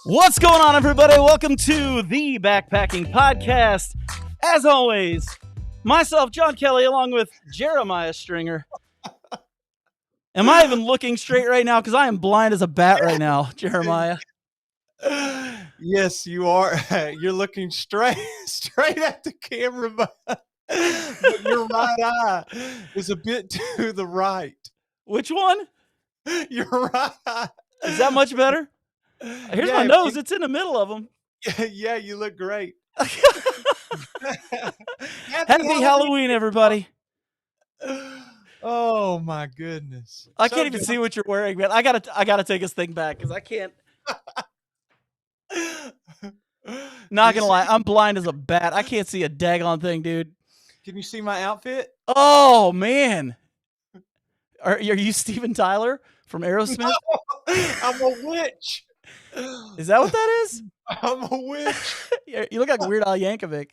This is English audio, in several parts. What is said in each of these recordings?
What's going on, everybody? Welcome to the Backpacking Podcast. As always, myself, John Kelly, along with Jeremiah Stringer. Am I even looking straight right now? Because I am blind as a bat right now, Jeremiah. Yes, you are. You're looking straight at the camera, but your right eye is a bit to the right. Which one? Your right eye. Is that much better? Here's my nose. It's in the middle of them. Yeah, you look great. Happy Halloween, everybody. Oh my goodness. I can't even see what you're wearing, man. I gotta take this thing back because I can't. Not gonna lie, I'm blind as a bat. I can't see a daggone thing, dude. Can you see my outfit? Oh man. Are you Steven Tyler from Aerosmith? No, I'm a witch. Is that what that is? I'm a witch. You look like Weird Al Yankovic.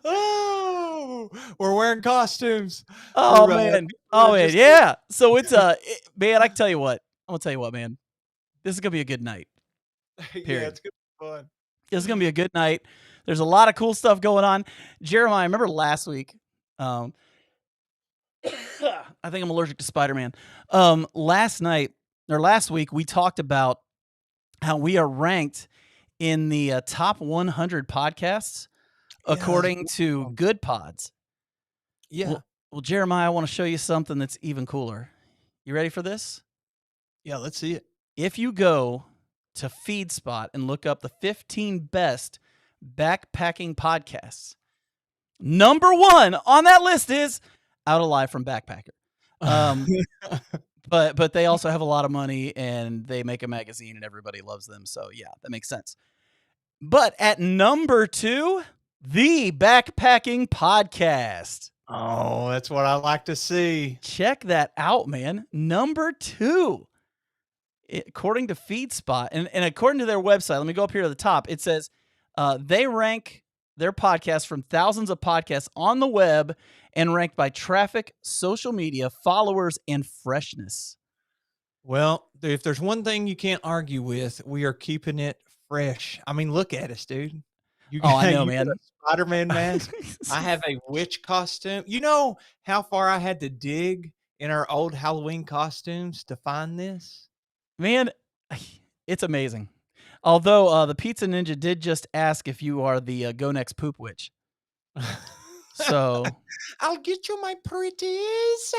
Oh, we're wearing costumes. Oh man. Yeah. So it's man, I can tell you what. I'm gonna tell you what, man. This is gonna be a good night. Yeah, it's gonna be fun. This is gonna be a good night. There's a lot of cool stuff going on. Jeremiah, I remember last week. I think I'm allergic to Spider-Man. Last week we talked about how we are ranked in the top 100 podcasts according to Good Pods. Yeah. Well, Jeremiah, I want to show you something that's even cooler. You ready for this? Yeah, let's see it. If you go to FeedSpot and look up the 15 best backpacking podcasts, number 1 on that list is Out Alive from Backpacker. But they also have a lot of money and they make a magazine and everybody loves them. So yeah, that makes sense. But at number 2, the Backpacking Podcast. Oh, that's what I like to see. Check that out, man. Number 2. According to FeedSpot and according to their website, let me go up here to the top. It says they rank their podcast from thousands of podcasts on the web and ranked by traffic, social media, followers, and freshness. Well, if there's one thing you can't argue with, we are keeping it fresh. I mean, look at us, dude. I know, man. A Spider-Man mask. I have a witch costume. You know how far I had to dig in our old Halloween costumes to find this? Man, it's amazing. Although the Pizza Ninja did just ask if you are the Go Next Poop Witch. So I'll get you, my pretties.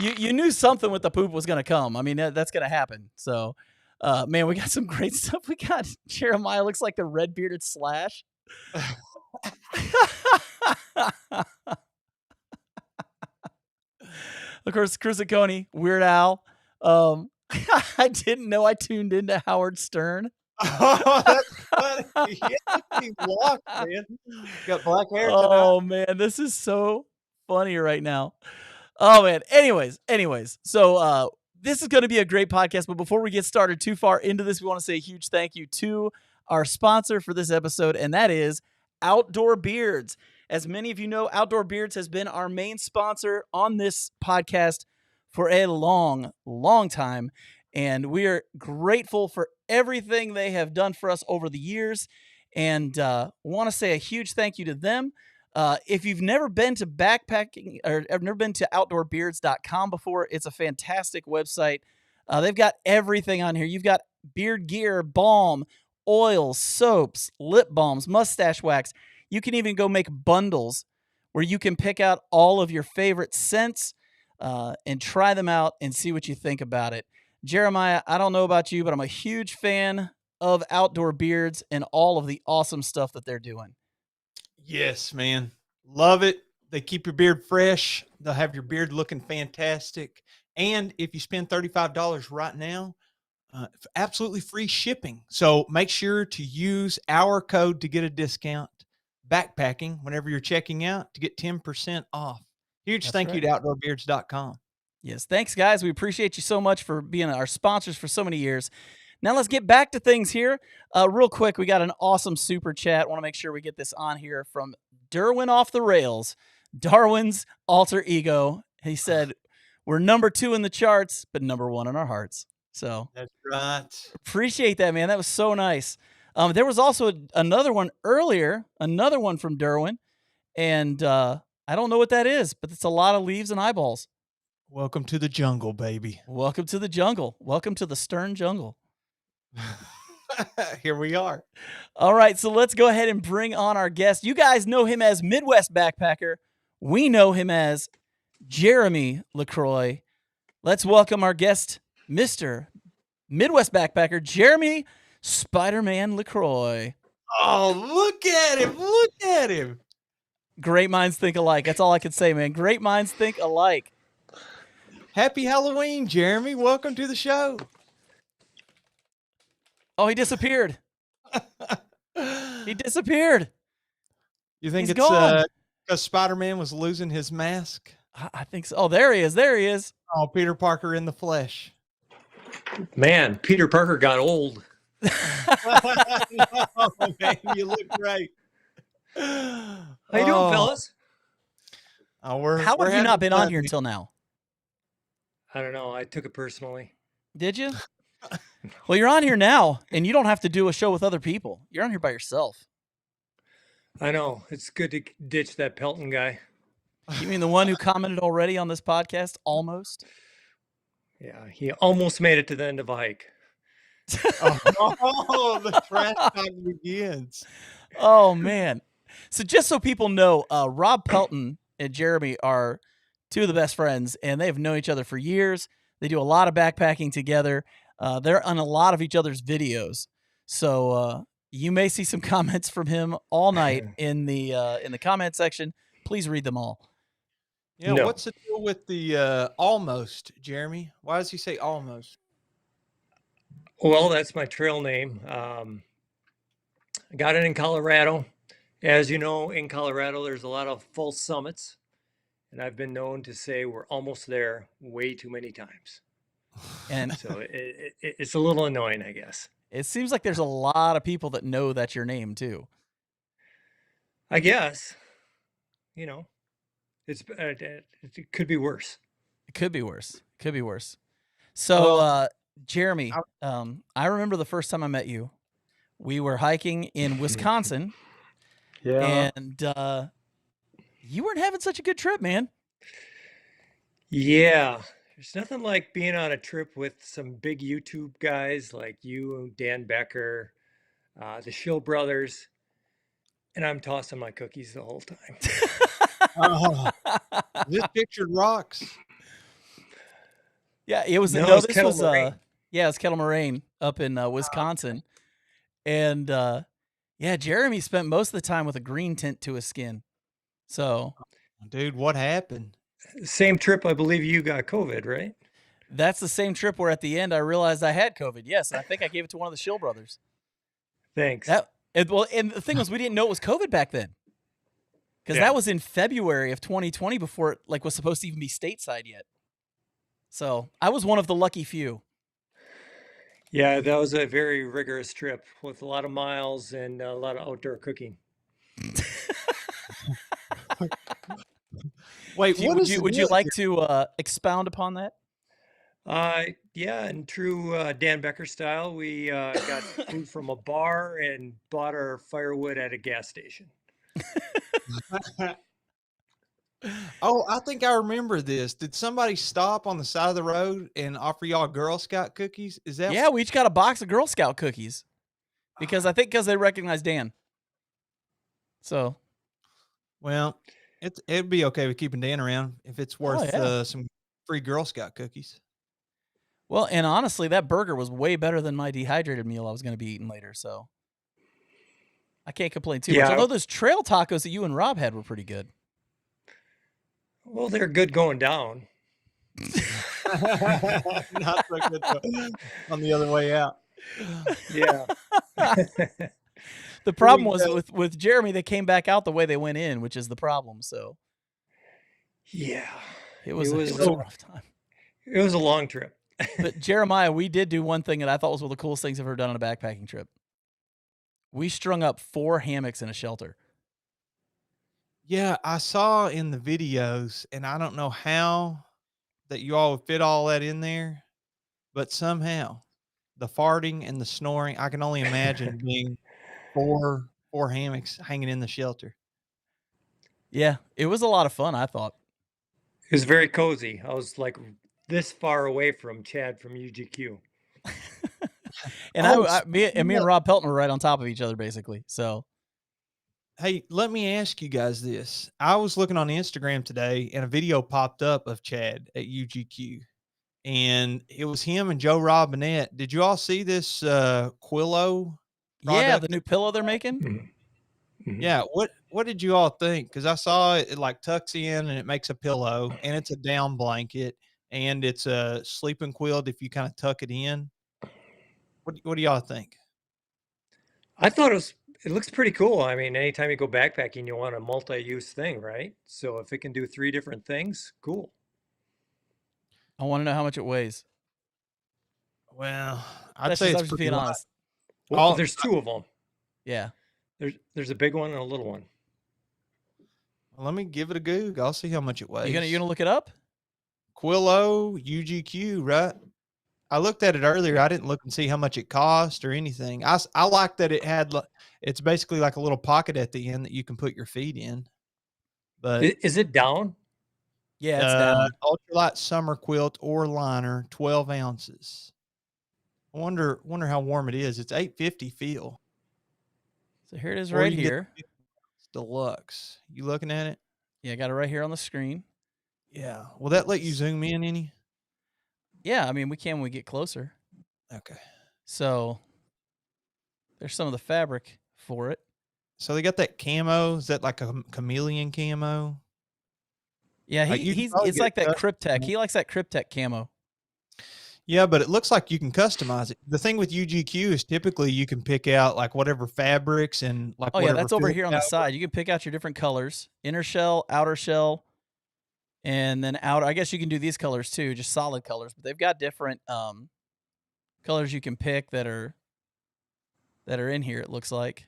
you knew something with the poop was going to come. I mean, that's going to happen. So, man, we got some great stuff. We got Jeremiah looks like the red bearded Slash. Of course, Chris Coney, Weird Al. I didn't know I tuned into Howard Stern. Oh, that's funny. Yeah, he walked, man. Got black hair tonight. Oh man, this is so funny right now. Oh man. Anyways. So this is going to be a great podcast, but before we get started too far into this, we want to say a huge thank you to our sponsor for this episode, and that is Outdoor Beards. As many of you know, Outdoor Beards has been our main sponsor on this podcast for a long, long time. And we are grateful for everything they have done for us over the years. And want to say a huge thank you to them. If you've never been to backpacking or have never been to outdoorbeards.com before, it's a fantastic website. They've got everything on here. You've got beard gear, balm, oils, soaps, lip balms, mustache wax. You can even go make bundles where you can pick out all of your favorite scents and try them out and see what you think about it. Jeremiah, I don't know about you, but I'm a huge fan of Outdoor Beards and all of the awesome stuff that they're doing. Yes, man. Love it. They keep your beard fresh. They'll have your beard looking fantastic. And if you spend $35 right now, absolutely free shipping. So make sure to use our code to get a discount. Backpacking whenever you're checking out to get 10% off. Huge thank you to outdoorbeards.com. Yes, thanks, guys. We appreciate you so much for being our sponsors for so many years. Now let's get back to things here. Real quick, we got an awesome super chat. Want to make sure we get this on here from Derwin Off the Rails, Darwin's alter ego. He said, we're number 2 in the charts, but number 1 in our hearts. So That's right. appreciate that, man. That was so nice. There was also another one earlier, another one from Derwin, and I don't know what that is, but it's a lot of leaves and eyeballs. Welcome to the jungle, baby. Welcome to the jungle. Welcome to the stern jungle. Here we are. All right, so let's go ahead and bring on our guest. You guys know him as Midwest Backpacker. We know him as Jeremy LaCroix. Let's welcome our guest, Mr. Midwest Backpacker, Jeremy Spider-Man LaCroix. Oh, look at him. Look at him. Great minds think alike. That's all I can say, man. Great minds think alike. Happy Halloween, Jeremy. Welcome to the show. Oh, he disappeared. He disappeared. You think He's it's gone. because Spider-Man was losing his mask? I think so. Oh, there he is. There he is. Oh, Peter Parker in the flesh. Man, Peter Parker got old. Oh, man, you look great. How you doing, fellas? Oh, How have you not been on here until now? I don't know. I took it personally. Did you? Well, you're on here now, and you don't have to do a show with other people. You're on here by yourself. I know. It's good to ditch that Pelton guy. You mean the one who commented already on this podcast? Almost? Yeah, he almost made it to the end of a hike. Oh, the trash talk begins. Oh, man. So just so people know, Rob Pelton and Jeremy are two of the best friends, and they have known each other for years. They do a lot of backpacking together. They're on a lot of each other's videos. So you may see some comments from him all night in the comment section. Please read them all. Yeah, No. What's the deal with the almost, Jeremy? Why does he say almost? Well, that's my trail name. I got it in Colorado. As you know, in Colorado, there's a lot of false summits. And I've been known to say we're almost there way too many times. And So it's a little annoying, I guess. it seems like there's a lot of people that know that's your name, too. I guess, you know, it could be worse. It could be worse. Could be worse. So, Jeremy, I remember the first time I met you. We were hiking in Wisconsin. Yeah. And you weren't having such a good trip, man. Yeah. There's nothing like being on a trip with some big YouTube guys like you, Dan Becker, the Shill brothers, and I'm tossing my cookies the whole time. This pictured rocks. Yeah, it was. No, No, it's this Kettle was. Moraine. Yeah, it's Kettle Moraine up in Wisconsin, and yeah, Jeremy spent most of the time with a green tint to his skin. So, Dude, what happened? Same trip, I believe you got COVID, right? that's the same trip where at the end I realized I had COVID. Yes, and I think I gave it to one of the Shill brothers. Thanks. Well, and the thing was, we didn't know it was COVID back then, because Yeah. that was in February of 2020 before it was supposed to even be stateside yet. So I was one of the lucky few. Yeah, that was a very rigorous trip with a lot of miles and a lot of outdoor cooking. Wait, Would you like to expound upon that? Yeah, in true Dan Becker style, we got food from a bar and bought our firewood at a gas station. Oh, I think I remember this. Did somebody stop on the side of the road and offer y'all Girl Scout cookies? Is that Yeah, we each got a box of Girl Scout cookies because they recognize Dan. So, Well, it'd be okay with keeping Dan around if it's worth yeah. some free Girl Scout cookies. well, and honestly, that burger was way better than my dehydrated meal I was going to be eating later. So, I can't complain too much. Yeah. Although those trail tacos that you and Rob had were pretty good. Well, they're good going down. Not so good on the other way out. Yeah. The problem we was go. with Jeremy, they came back out the way they went in, which is the problem. So, Yeah. it was a was- rough time. It was a long trip. But Jeremiah, we did do one thing that I thought was one of the coolest things I've ever done on a backpacking trip. We strung up 4 hammocks in a shelter. Yeah, I saw in the videos, and I don't know how that you all would fit all that in there, but somehow the farting and the snoring, I can only imagine being four hammocks hanging in the shelter. Yeah, it was a lot of fun, I thought. It was very cozy. I was like this far away from Chad from UGQ. And me and Rob Pelton were right on top of each other, basically. So, hey, let me ask you guys this. I was looking on Instagram today and a video popped up of Chad at UGQ. And it was him and Joe Robinette. Did you all see this Quillo yeah, the product? new pillow they're making. Mm-hmm. Yeah, what did you all think? Because I saw it like tucks in and it makes a pillow, and it's a down blanket, and it's a sleeping quilt if you kind of tuck it in. What do y'all think? I thought it looks pretty cool. I mean, anytime you go backpacking, you want a multi-use thing, right? So if it can do 3 different things, cool. I want to know how much it weighs. Well, I'd That's say just, it's I'm just pretty being light. honest. Well, there's 2 of them. Yeah. There's a big one and a little one. Let me give it a Google. I'll see how much it weighs. You gonna look it up? Quillo UGQ, right? I looked at it earlier. I didn't look and see how much it cost or anything. I like that it had. It's basically like a little pocket at the end that you can put your feet in. But Is it down? Yeah, it's down. Ultralight summer quilt or liner, 12 ounces. I wonder how warm it is. It's 850 feel. So here it is Or right you can get here. the deluxe. You looking at it? Yeah, I got it right here on the screen. Yeah. Will that let you zoom in any? Yeah, I mean, we can when we get closer. Okay. So there's some of the fabric for it. So they got that camo. Is that like a chameleon camo? Yeah, it's like that Cryptek. custom. He likes that Cryptek camo. Yeah, but it looks like you can customize it. The thing with UGQ is typically you can pick out like whatever fabrics and like Oh yeah, whatever that's over fill here on the side. You can pick out your different colors: inner shell, outer shell, and then outer. I guess you can do these colors too, just solid colors. But they've got different colors you can pick that are in here. It looks like.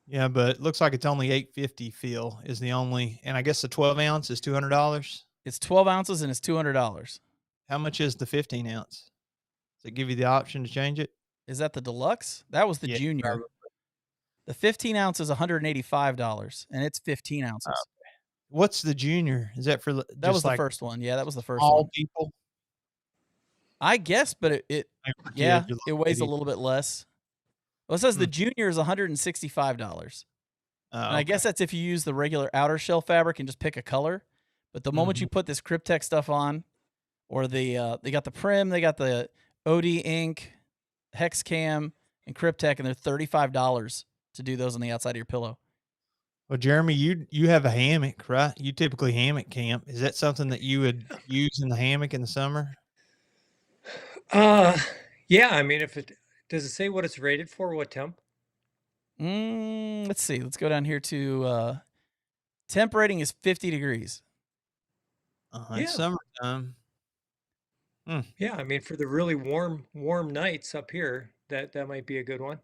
Yeah, but it looks like it's only 850 feel is the only, and I guess the 12 ounce is $200. It's 12 ounces and it's $200. How much is the 15 ounce? Does it give you the option to change it? Is that the deluxe? That was the junior. Probably. The 15 ounce is $185, and it's 15 ounces. What's the junior? Is that for that was the first one? Yeah, that was the first all one. people? I guess, but it weighs a little bit less. Well, it says the junior is $165. And I guess that's if you use the regular outer shell fabric and just pick a color. But the moment you put this Cryptek stuff on, or they got the Prim, they got the OD ink, Hexcam, and Cryptek, and they're $35 to do those on the outside of your pillow. Well, Jeremy, you have a hammock, right? You typically hammock camp. Is that something that you would use in the hammock in the summer? Yeah. I mean, does it say what it's rated for? What temp? Let's see. Let's go down here to temp rating is 50 degrees. It's summertime. Yeah, I mean, for the really warm nights up here, that might be a good one.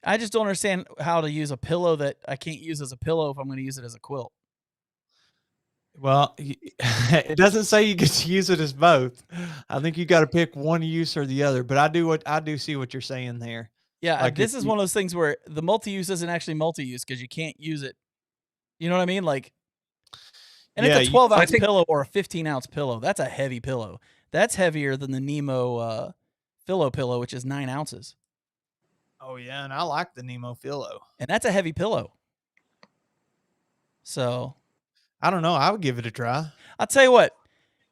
I just don't understand how to use a pillow that I can't use as a pillow if I'm going to use it as a quilt. Well, it doesn't say you get to use it as both. I think you got to pick one use or the other. But I do see what you're saying there. Yeah, Like this is one of those things where the multi-use isn't actually multi-use because you can't use it. You know what I mean? Like, and it's a 12-ounce pillow or a 15-ounce pillow. That's a heavy pillow. That's heavier than the Nemo Philo pillow, which is 9 ounces. Oh yeah, and I like the Nemo Philo. And that's a heavy pillow. So, I don't know. I would give it a try. I'll tell you what.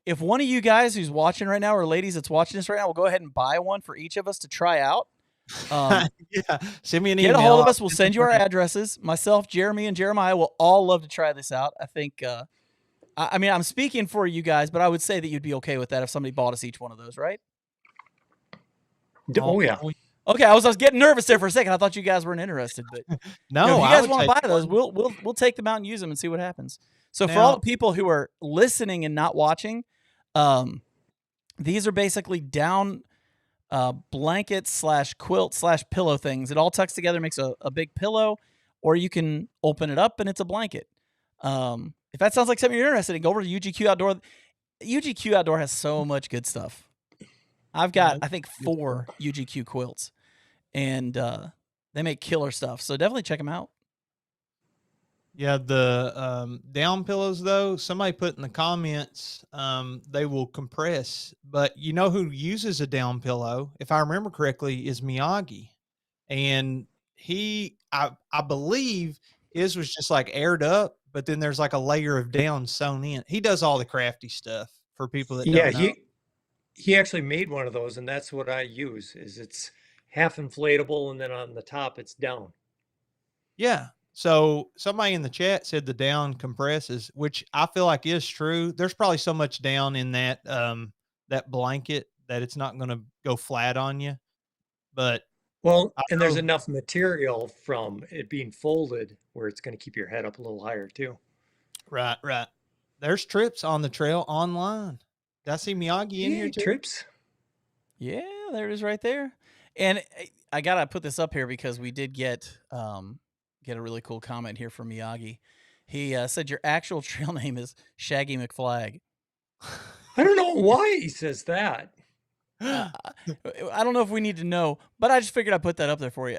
If one of you guys who's watching right now, or ladies that's watching this right now, will go ahead and buy one for each of us to try out. Yeah, send me an email. Get a hold of us. We'll send you our addresses. Myself, Jeremy, and Jeremiah will all love to try this out. I think. I mean, I'm speaking for you guys, but I would say that you'd be okay with that if somebody bought us each one of those, right? Oh yeah. Okay, I was getting nervous there for a second. I thought you guys weren't interested, but no, if you guys want to buy those, we'll take them out and use them and see what happens. So for all the people who are listening and not watching, these are basically down blankets / quilt / pillow things. It all tucks together, makes a big pillow, or you can open it up and it's a blanket. If that sounds like something you're interested in, go over to UGQ Outdoor. UGQ Outdoor has so much good stuff. I've got, I think, 4 UGQ quilts, and they make killer stuff. So definitely check them out. Yeah, the down pillows though, somebody put in the comments, they will compress, but you know who uses a down pillow, if I remember correctly, is Miyagi. And I believe his was just like aired up, but then there's like a layer of down sewn in. He does all the crafty stuff for people that Yeah, don't know. he actually made one of those, and that's what I use. Is it's half inflatable, and then on the top it's down. Yeah. So somebody in the chat said the down compresses, which I feel like is true. There's probably so much down in that blanket that it's not going to go flat on you. But Well, I and there's know, enough material from it being folded where it's going to keep your head up a little higher too. right, right. There's trips on the trail online. Did I see Miyagi in here Yay, too? trips. Yeah, there it is right there. And I gotta put this up here because we did get a really cool comment here from Miyagi. He said your actual trail name is Shaggy McFlag. I don't know why he says that. I don't know if we need to know, but I just figured I'd put that up there for you.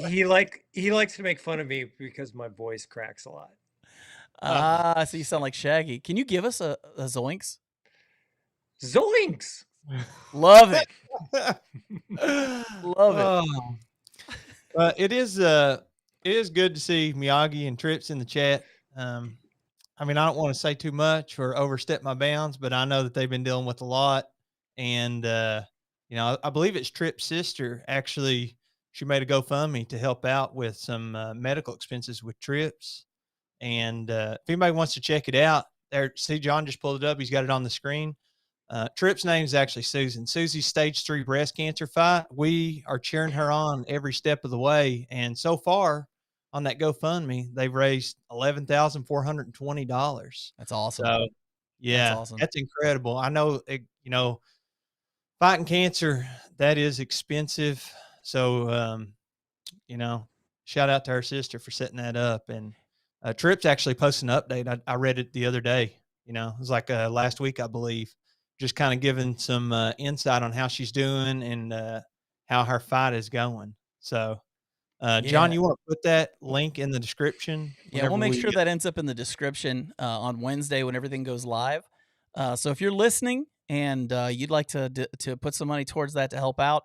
he likes to make fun of me because my voice cracks a lot. So you sound like Shaggy. Can you give us a zoinks? Zoinks! Love it. Love it. It is good to see Miyagi and Trips in the chat. I mean, I don't want to say too much or overstep my bounds, but I know that they've been dealing with a lot. And, you know, I believe it's Tripp's sister. Actually, she made a GoFundMe to help out with some medical expenses with Trips. And if anybody wants to check it out, there, see, John just pulled it up. He's got it on the screen. Tripp's name is actually Susan. Susie's stage 3 breast cancer fight. We are cheering her on every step of the way. And so far on that GoFundMe, they've raised $11,420. That's awesome. So yeah, awesome. That's incredible. I know, you know, fighting cancer, that is expensive. So, you know, shout out to her sister for setting that up. And Tripp's actually posted an update. I read it the other day. You know, it was like last week, I believe, just kind of giving some insight on how she's doing and how her fight is going. So, John, you want to put that link in the description? Yeah, we'll make sure that ends up in the description on Wednesday when everything goes live. So if you're listening and you'd like to put some money towards that to help out,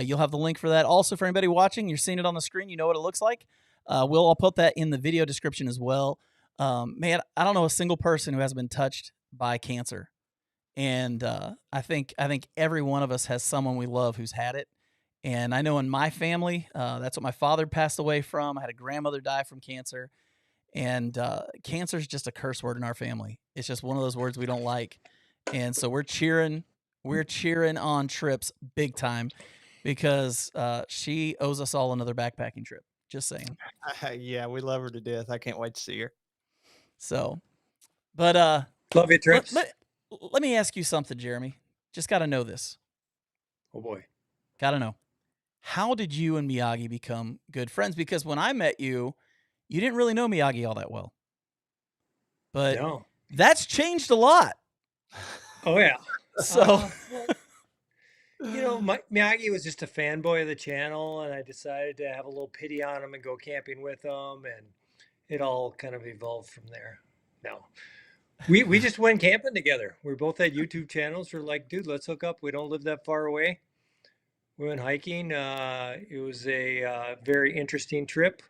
you'll have the link for that. Also, for anybody watching, you're seeing it on the screen. You know what it looks like. I'll put that in the video description as well. Man, I don't know a single person who hasn't been touched by cancer. And I think every one of us has someone we love who's had it. And I know in my family, that's what my father passed away from. I had a grandmother die from cancer. And cancer is just a curse word in our family. It's just one of those words we don't like. And so we're cheering on Trips big time because she owes us all another backpacking trip. Just saying. Yeah, we love her to death. I can't wait to see her. So, but love you, Trips. Let me ask you something, Jeremy. Just got to know this. Oh boy. Got to know. How did you and Miyagi become good friends? Because when I met you, you didn't really know Miyagi all that well. But no. That's changed a lot. Oh, yeah. So, you know, Miyagi was just a fanboy of the channel, and I decided to have a little pity on him and go camping with him, and it all kind of evolved from there. No. We just went camping together. We both had YouTube channels. We're like, dude, let's hook up. We don't live that far away. We went hiking. It was a very interesting trip,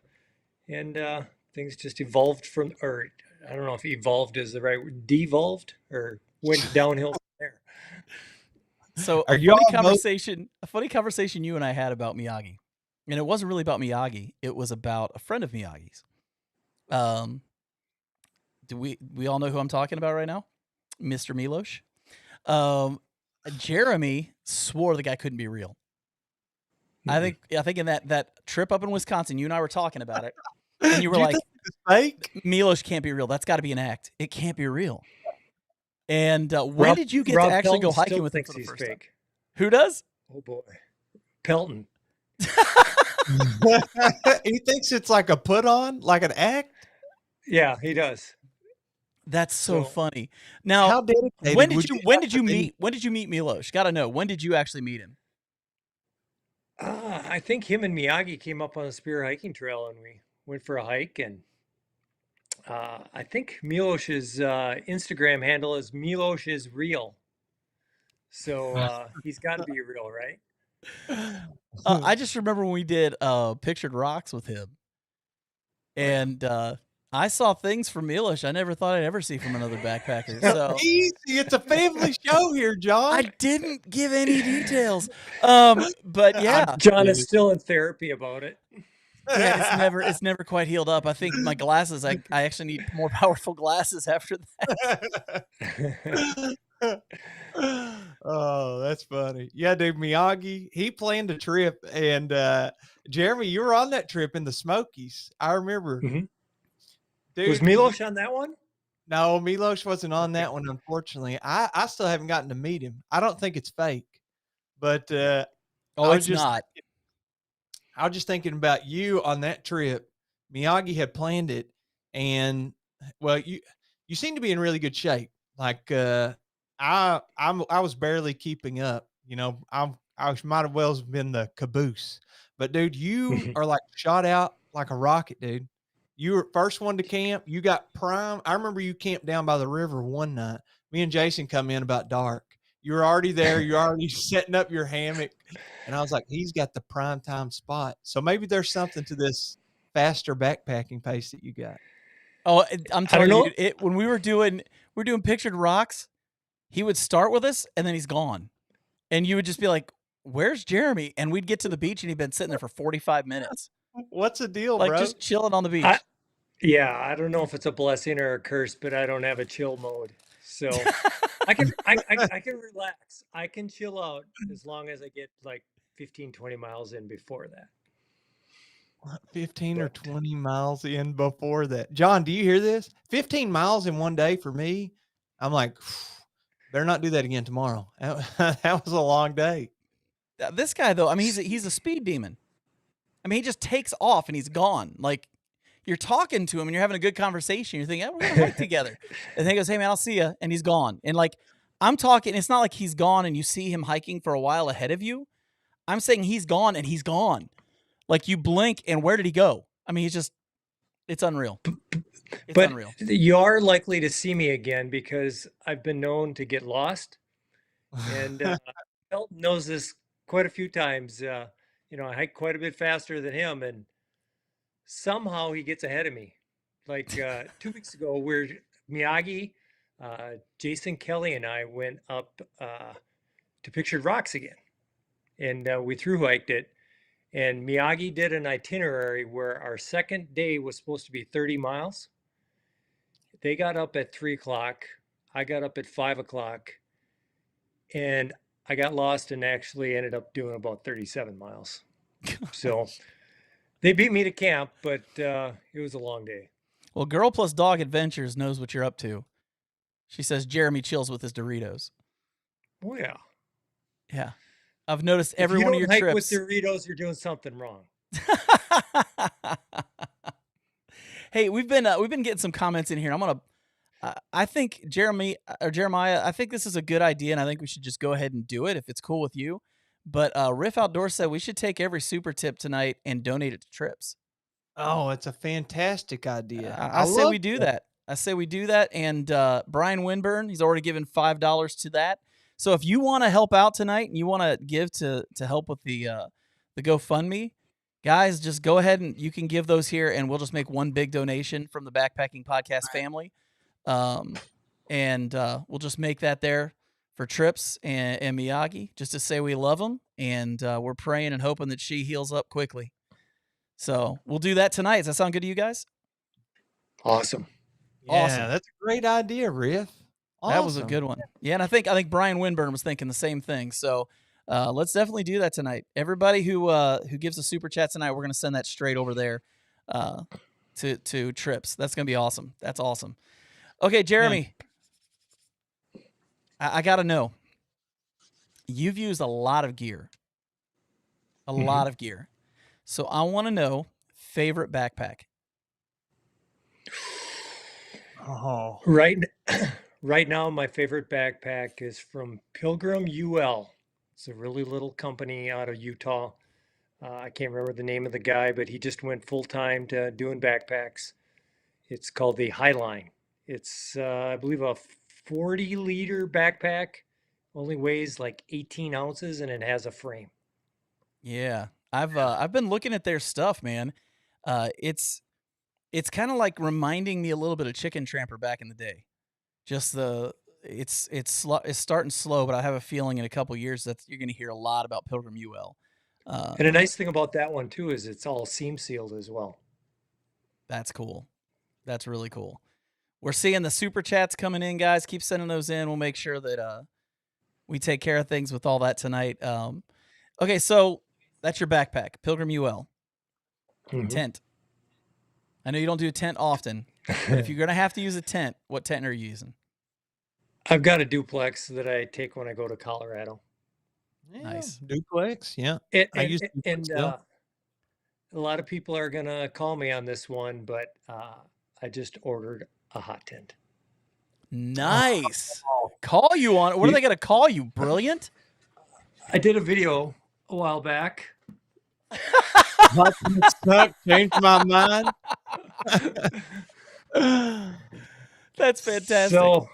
and things just evolved from, or I don't know if evolved is the right word, devolved, or went downhill from there. So a funny conversation you and I had about Miyagi, and it wasn't really about Miyagi. It was about a friend of Miyagi's. Do we all know who I'm talking about right now? Mr. Milosh. Jeremy swore the guy couldn't be real. I think in that trip up in Wisconsin, you and I were talking about it, and you were like, fake? Milosh can't be real. That's got to be an act. It can't be real. And when did you get to actually go hiking with him for the first time? Who does? Oh boy, Pelton. He thinks it's like a put on, like an act. Yeah, he does. That's so So funny. Now, How dedicated would you when have did to you be? meet Milos? Got to know, when did you actually meet him? I think him and Miyagi came up on the Spear Hiking Trail, and we went for a hike. And I think Milos's Instagram handle is Milos is real. So he's got to be real, right? I just remember when we did Pictured Rocks with him, Oh, yeah. and I saw things from Milos I never thought I'd ever see from another backpacker. So Easy. It's a family show here, John. I didn't give any details. But I'm yeah, John kidding. is still in therapy about it. yeah, it's never quite healed up. I think my glasses, I actually need more powerful glasses after that. Oh, that's funny. Yeah, dude, Miyagi, he planned a trip, and Jeremy, you were on that trip in the Smokies. I remember. Mhm. Was Dude, Milos on that one? no, Milos wasn't on Okay. that one, unfortunately. I still haven't gotten to meet him. I don't think it's fake, but Oh, I was it's just not. I was just thinking about you on that trip. Miyagi had planned it, and well, you seem to be in really good shape. Like I was barely keeping up. You know, I might have well been the caboose. But dude, you are like shot out like a rocket, dude. You were first one to camp. You got prime. I remember you camped down by the river one night. Me and Jason come in about dark. You were already there. You're already setting up your hammock. And I was like, he's got the prime time spot. So maybe there's something to this faster backpacking pace that you got. Oh, I'm I don't telling you, know. dude, when we were doing Pictured Rocks, he would start with us and then he's gone. And you would just be like, "Where's Jeremy?" And we'd get to the beach and he'd been sitting there for 45 minutes. What's the deal, Like bro? just chilling on the I, beach. yeah, I don't know if it's a blessing or a curse, but I don't have a chill mode. So I can relax. I can chill out as long as I get like 15, 20 miles in before that. 15 or But 20 miles in before that. John, do you hear this? 15 miles in one day for me. I'm like, better not do that again tomorrow. That was a long day. This guy though, I mean, he's a speed demon. I mean, he just takes off and he's gone. Like you're talking to him and you're having a good conversation. You're thinking, we're gonna hike together. And then he goes, "Hey man, I'll see you," and he's gone. And like I'm talking, it's not like he's gone and you see him hiking for a while ahead of you. I'm saying he's gone and he's gone. Like you blink and where did he go? I mean, it's unreal. It's but unreal. you are likely to see me again because I've been known to get lost, and Elton knows this quite a few times. I hike quite a bit faster than him, and somehow he gets ahead of me. Like 2 weeks ago, Miyagi, Jason Kelly, and I went up to Pictured Rocks again, and we through hiked it. And Miyagi did an itinerary where our second day was supposed to be 30 miles. They got up at 3 o'clock. I got up at 5 o'clock, and I got lost and actually ended up doing about 37 miles. So they beat me to camp, but it was a long day. Well, Girl Plus Dog Adventures knows what you're up to. She says Jeremy chills with his Doritos. Oh, yeah. Yeah. I've noticed If every you one of don't your hike with trips. Doritos, you're doing something wrong. Hey, we've been getting some comments in here. I'm gonna. I think Jeremiah. I think this is a good idea, and I think we should just go ahead and do it if it's cool with you. But Riff Outdoors said we should take every super tip tonight and donate it to trips. Oh, it's a fantastic idea. I say we do that. I say we do that. And Brian Winburn, he's already given $5 to that. So if you want to help out tonight and you want to give to help with the GoFundMe, guys, just go ahead and you can give those here, and we'll just make one big donation from the Backpacking Podcast family, and we'll just make that there for Trips and Miyagi, just to say we love them, and we're praying and hoping that she heals up quickly. So we'll do that tonight. Does that sound good to you guys? Awesome. Yeah, Awesome. that's a great idea, Riff. Awesome. That was a good one. Yeah, and I think Brian Winburn was thinking the same thing. So let's definitely do that tonight. Everybody who gives a super chat tonight, we're gonna send that straight over there to Trips. That's gonna be awesome. That's awesome. Okay, Jeremy, I gotta know. You've used a lot of gear. A lot of gear. So I want to know favorite backpack. Oh, Right, right now, my favorite backpack is from Pilgrim UL. It's a really little company out of Utah. I can't remember the name of the guy, but he just went full time to doing backpacks. It's called the Highline. It's, I believe, a 40-liter backpack. Only weighs like 18 ounces, and it has a frame. Yeah. I've been looking at their stuff, man. It's kind of like reminding me a little bit of Chicken Tramper back in the day. Just it's starting slow, but I have a feeling in a couple years that you're going to hear a lot about Pilgrim UL. And a nice thing about that one too is it's all seam sealed as well. That's cool. That's really cool. We're seeing the super chats coming in, guys. Keep sending those in. We'll make sure that we take care of things with all that tonight. Okay, so that's your backpack, Pilgrim UL tent. I know you don't do a tent often, but if you're gonna have to use a tent, what tent are you using? I've got a duplex that I take when I go to Colorado. yeah, Nice. duplex. Yeah, I And, use duplex and still. a lot of people are gonna call me on this one, but I just ordered a hot tent. Nice. Oh, Call you on. What are You- they gonna call you? Brilliant. I did a video a while back. hot tent suck, changed my mind. That's fantastic. So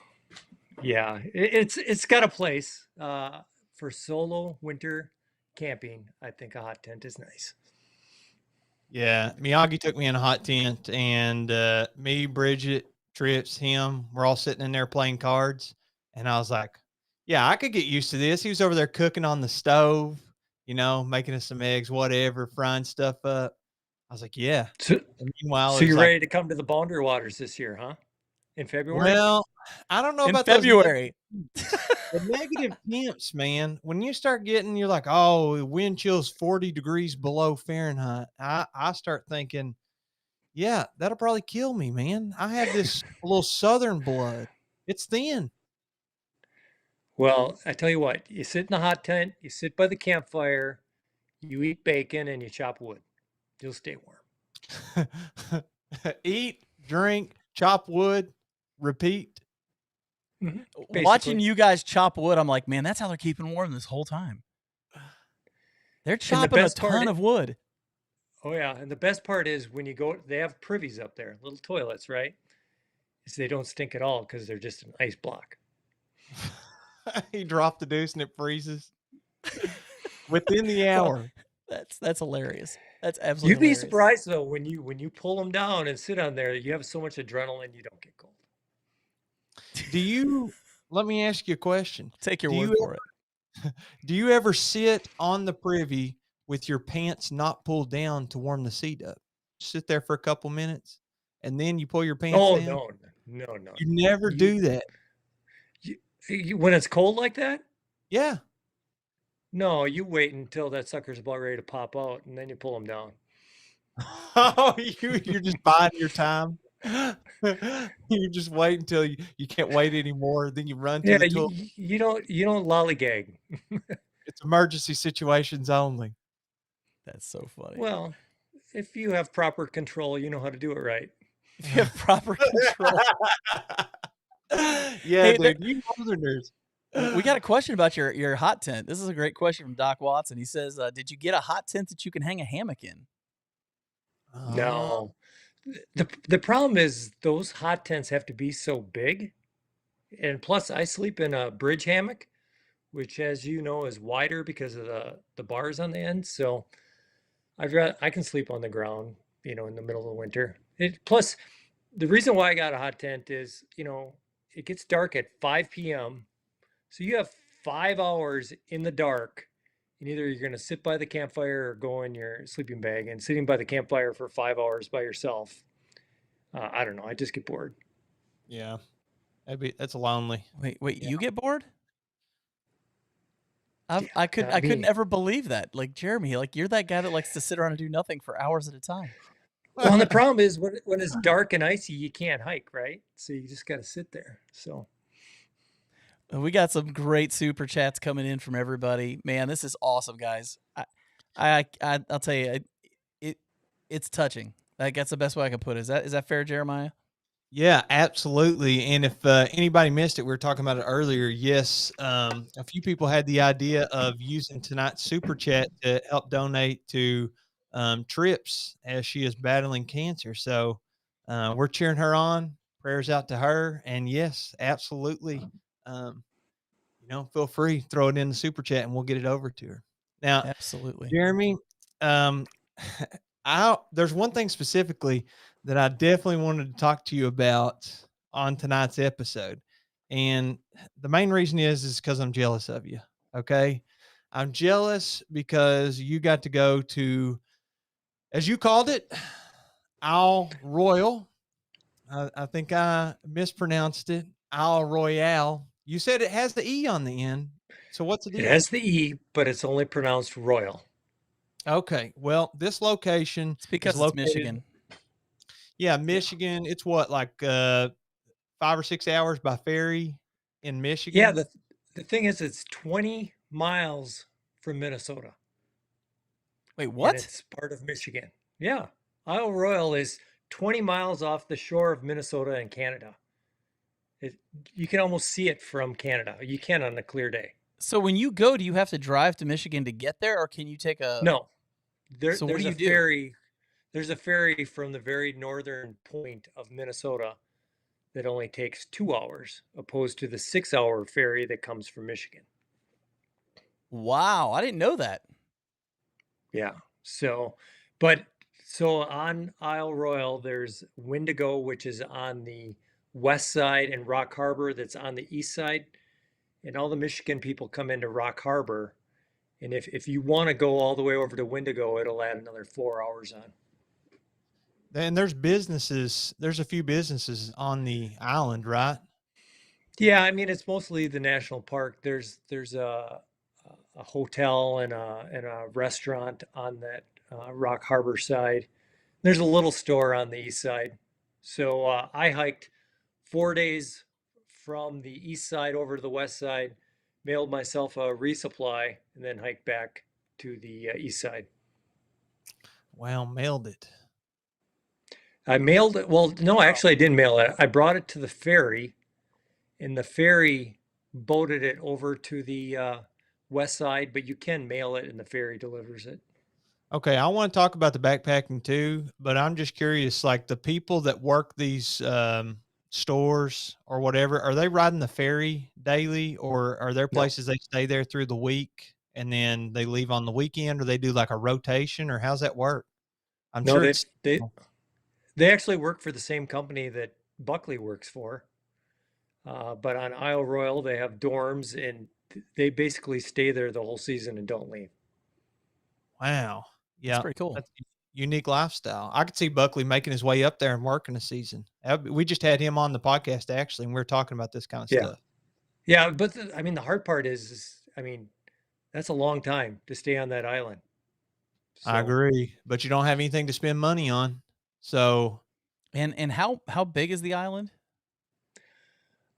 yeah, it's got a place for solo winter camping. I think a hot tent is nice. Yeah, Miyagi took me in a hot tent, and me, Bridget, Trips, him, we're all sitting in there playing cards, and I was like, "Yeah, I could get used to this." He was over there cooking on the stove, making us some eggs, whatever, frying stuff up. I was like, "Yeah." So, And meanwhile, so it was you're like, ready to come to the Boundary Waters this year, huh? In February? well, I don't know In about those February. the negative temps, man. When you start getting, you're like, "Oh, the wind chill's 40 degrees below Fahrenheit." I start thinking, yeah, that'll probably kill me, man. I have this little southern blood. It's thin. Well, I tell you what, you sit in the hot tent, you sit by the campfire, you eat bacon, and you chop wood. You'll stay warm. Eat, drink, chop wood, repeat. Basically. Watching you guys chop wood, I'm like, man, that's how they're keeping warm this whole time. They're chopping a best part ton i- of wood. Oh yeah, and the best part is when you go, they have privies up there, little toilets, right? Is they don't stink at all because they're just an ice block. He dropped the deuce and it freezes within the Well, hour. that's hilarious. That's absolutely You'd be hilarious. surprised though when you pull them down and sit on there, you have so much adrenaline you don't get cold. Let me ask you a question. Take your Do word you for it. Do you ever sit on the privy with your pants not pulled down to warm the seat up? Sit there for a couple minutes and then you pull your pants Oh down? no. You never You, do that. when it's cold like that, Yeah. no, you wait until that sucker's about ready to pop out, and then you pull them down. Oh, you're just biding your time. You just wait until you can't wait anymore. Then you run to Yeah, the toilet. you don't lollygag. It's emergency situations only. That's so funny. Well, if you have proper control, you know how to do it right. If you have proper control. Yeah, Hey, dude, you northerners. We got a question about your hot tent. This is a great question from Doc Watson. He says, "Did you get a hot tent that you can hang a hammock in?" No. The problem is those hot tents have to be so big. And plus I sleep in a bridge hammock, which as you know is wider because of the bars on the end. So I can sleep on the ground, in the middle of the winter. Plus the reason why I got a hot tent is, it gets dark at 5 p.m. So you have 5 hours in the dark. And either you're going to sit by the campfire or go in your sleeping bag. And sitting by the campfire for 5 hours by yourself, I don't know. I just get bored. Yeah. That's lonely. Wait, Yeah. you get bored? I Not couldn't me. ever believe that. Like Jeremy, like you're that guy that likes to sit around and do nothing for hours at a time. Well, and the problem is when it's dark and icy, you can't hike, right? So you just got to sit there. So We got some great super chats coming in from everybody. Man, this is awesome, guys. I'll tell you, it's touching. Like that's the best way I can put it. Is that fair, Jeremiah? Yeah, absolutely. And if anybody missed it, we were talking about it earlier. Yes, a few people had the idea of using tonight's super chat to help donate to Trips as she is battling cancer. So we're cheering her on. Prayers out to her. And yes, absolutely. Um, feel free, throw it in the super chat, and we'll get it over to her. Now, Absolutely. Jeremy, um, there's one thing specifically that I definitely wanted to talk to you about on tonight's episode. And the main reason is because I'm jealous of you. Okay. I'm jealous because you got to go to, as you called it, Isle Royal. I think I mispronounced it. Isle Royale. You said it has the E on the end. So what's the It deal? has the E, but it's only pronounced Royal. Okay. Well, this location It's is because it's located, Michigan. yeah, Yeah. Michigan. It's what, like 5 or 6 hours by ferry in Yeah, Michigan? the thing is it's 20 miles from Minnesota Wait, and what? it's part of Michigan. Yeah. Isle Royal is 20 miles off the shore of Minnesota and Canada. It, you can almost see it from Canada. You can on a clear day. So when you go, do you have to drive to Michigan to get there, or can you take a? No, So what do there's a you do? ferry. There's a ferry from the very northern point of Minnesota that only takes 2 hours, opposed to the 6 hour ferry that comes from Michigan. Wow, I didn't know that. Yeah. So, but so on Isle Royal, there's Windigo, which is on the west side, and Rock Harbor, that's on the east side. And all the Michigan people come into Rock Harbor. And if you want to go all the way over to Windigo, it'll add another 4 hours on. And there's a few businesses on the island, right? Yeah, I mean it's mostly the national park. There's a hotel and a restaurant on that Rock Harbor side. There's a little store on the east side. So I hiked 4 days from the east side over to the west side, mailed myself a resupply, and then hiked back to the east side. Well, mailed it. I mailed it. Well, no, actually, I didn't mail it. I brought it to the ferry, and the ferry boated it over to the west side, but you can mail it, and the ferry delivers it. Okay, I want to talk about the backpacking too, but I'm just curious, like the people that work these stores or whatever, are they riding the ferry daily, or are there No, places they stay there through the week and then they leave on the weekend, or they do like a rotation, or how's that work? I'm no, sure it's they actually work for the same company that Buckley works for. But on Isle Royal, they have dorms and they basically stay there the whole season and don't leave. wow. That's Yeah, pretty cool. that's a unique lifestyle. I could see Buckley making his way up there and working a season. We just had him on the podcast actually, and we were talking about this kind of Yeah. stuff. Yeah. But I mean, the hard part is, I mean, that's a long time to stay on that island. I So agree, but you don't have anything to spend money on. So, And how big is the island?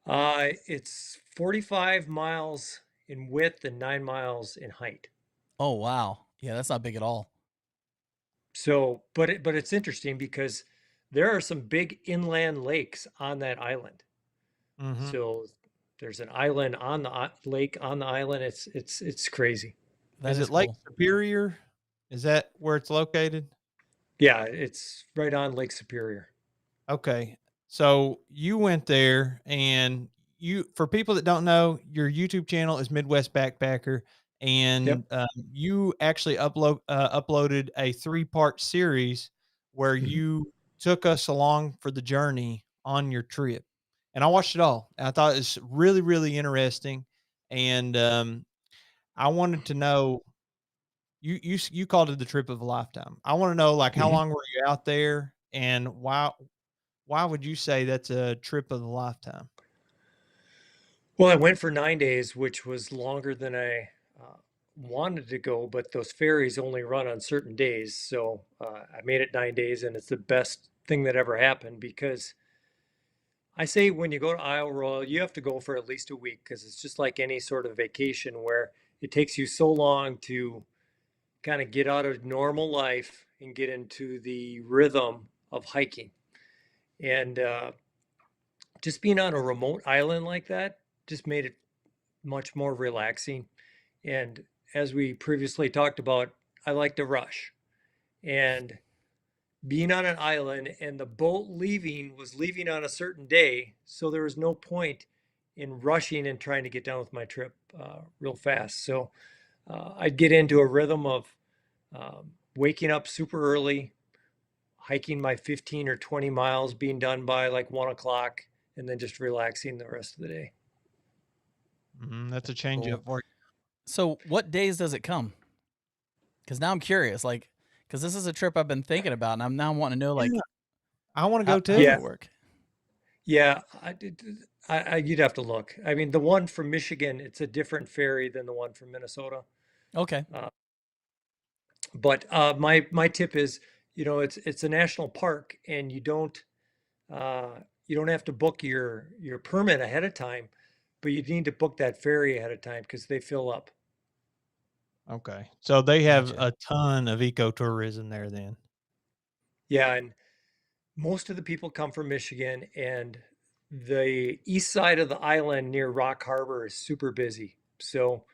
it's 45 miles in width and 9 miles in height. Oh wow, yeah, that's not big at all. So, but it's interesting because there are some big inland lakes on that island. mhm. So there's an island on the lake on the island. It's crazy. That Is is it Lake cool. Superior? Is that where it's located? Yeah, it's right on Lake Superior. Okay. So you went there, and for people that don't know, your YouTube channel is Midwest Backpacker, Yep. and you actually uploaded a 3-part series where Mhm. you took us along for the journey on your trip. And I watched it all. And I thought it was really, really interesting. And I wanted to know, you called it the trip of a lifetime. I want to know, like, how Mhm. long were you out there, and why would you say that's a trip of a lifetime? Well, I went for 9 days, which was longer than I wanted to go, but those ferries only run on certain days. So I made it 9 days, and it's the best thing that ever happened because I say when you go to Isle Royal, you have to go for at least a week because it's just like any sort of vacation where it takes you so long to kind of get out of normal life and get into the rhythm of hiking. And just being on a remote island like that just made it much more relaxing. And as we previously talked about, I like to rush. And being on an island and the boat leaving was leaving on a certain day, so there was no point in rushing and trying to get done with my trip real fast. So I'd get into a rhythm of waking up super early, hiking my 15 or 20 miles, being done by like 1 o'clock, and then just relaxing the rest of the day. That's a change Cool. up for you. So what days does it come? Because now I'm curious, like, because this is a trip I've been thinking about, and I'm now wanting to know, like, Yeah, I want to go how too. does Yeah. it work? Yeah, you'd have to look. I mean, the one from Michigan, it's a different ferry than the one from Minnesota. Okay. But my tip is, it's a national park, and you don't have to book your permit ahead of time, but you need to book that ferry ahead of time because they fill up. Okay. So they have Gotcha. a ton of ecotourism there then. Yeah, and most of the people come from Michigan, and the east side of the island near Rock Harbor is super busy. So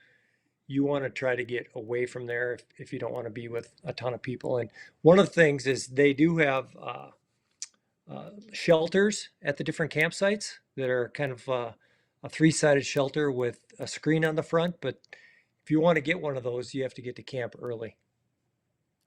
you want to try to get away from there if you don't want to be with a ton of people. And one of the things is they do have shelters at the different campsites that are kind of a three-sided shelter with a screen on the front. But if you want to get one of those, you have to get to camp early.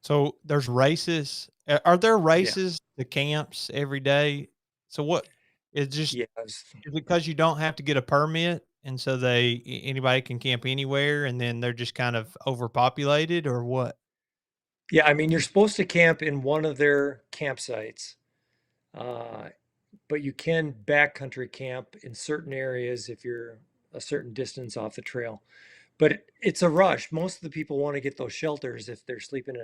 So there's races. Are there Yeah. races to camps every day? So what is just Yeah. is it because you don't have to get a permit and so anybody can camp anywhere and then they're just kind of overpopulated or what? Yeah. I mean, you're supposed to camp in one of their campsites, uh, but you can backcountry camp in certain areas if you're a certain distance off the trail. But it's a rush. Most of the people want to get those shelters if they're sleeping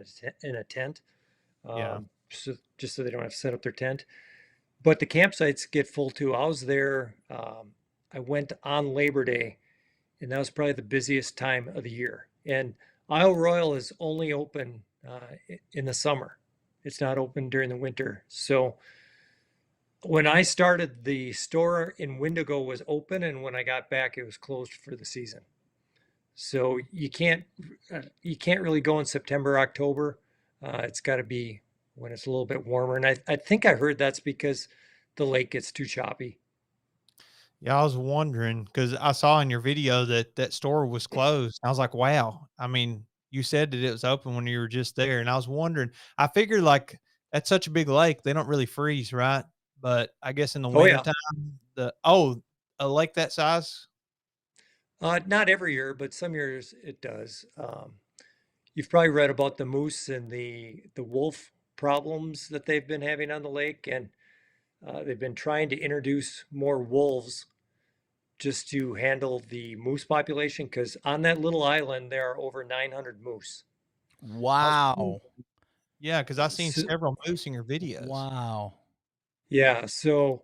in a tent, Yeah. so just so they don't have to set up their tent. But the campsites get full too. I was there. I went on Labor Day, and that was probably the busiest time of the year. And Isle Royal is only open in the summer. It's not open during the winter. So when I started, the store in Wendigo was open, and when I got back, it was closed for the season. So you can't really go in September, October. It's got to be when it's a little bit warmer. And I think I heard that's because the lake gets too choppy. Yeah, I was wondering because I saw in your video that that store was closed. I was like, wow. I mean, you said that it was open when you were just there, and I was wondering. I figured like that's such a big lake, they don't really freeze, right? But I guess in the Oh yeah, wintertime, a lake that size. not every year, but some years it does. You've probably read about the moose and the wolf problems that they've been having on the lake, and they've been trying to introduce more wolves just to handle the moose population. Because on that little island, there are over 900 moose. I was wondering. Wow. Yeah, because I've seen So, several moose in your videos. Wow. yeah, so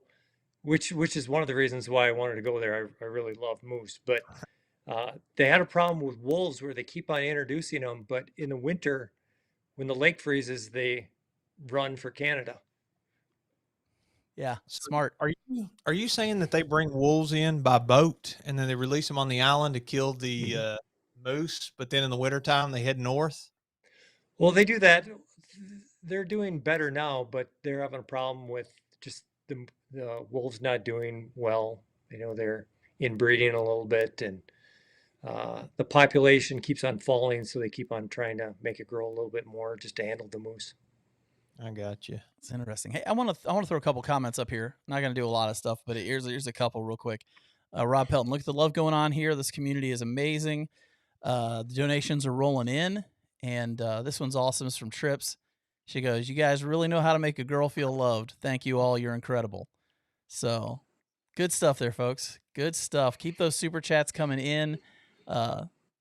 which is one of the reasons why I wanted to go there. I really love moose, but they had a problem with wolves where they keep on introducing them, but in the winter, when the lake freezes, they run for Canada. Yeah. So Smart. are you saying that they bring wolves in by boat and then they release them on the island to kill the moose, but then in the wintertime they head north? Well, they do that. They're doing better now, but they're having a problem with just the wolves not doing well. They're inbreeding a little bit, and the population keeps on falling, so they keep on trying to make it grow a little bit more just to handle the moose. I got you. It's interesting. Hey, I want to throw a couple comments up here. Not going to do a lot of stuff, but here's a couple real quick. Rob Pelton, look at the love going on here. This community is amazing. The donations are rolling in, and this one's awesome. It's from Trips. She goes, "You guys really know how to make a girl feel loved. Thank you all. You're incredible." So, good stuff there, folks. Good stuff. Keep those super chats coming in.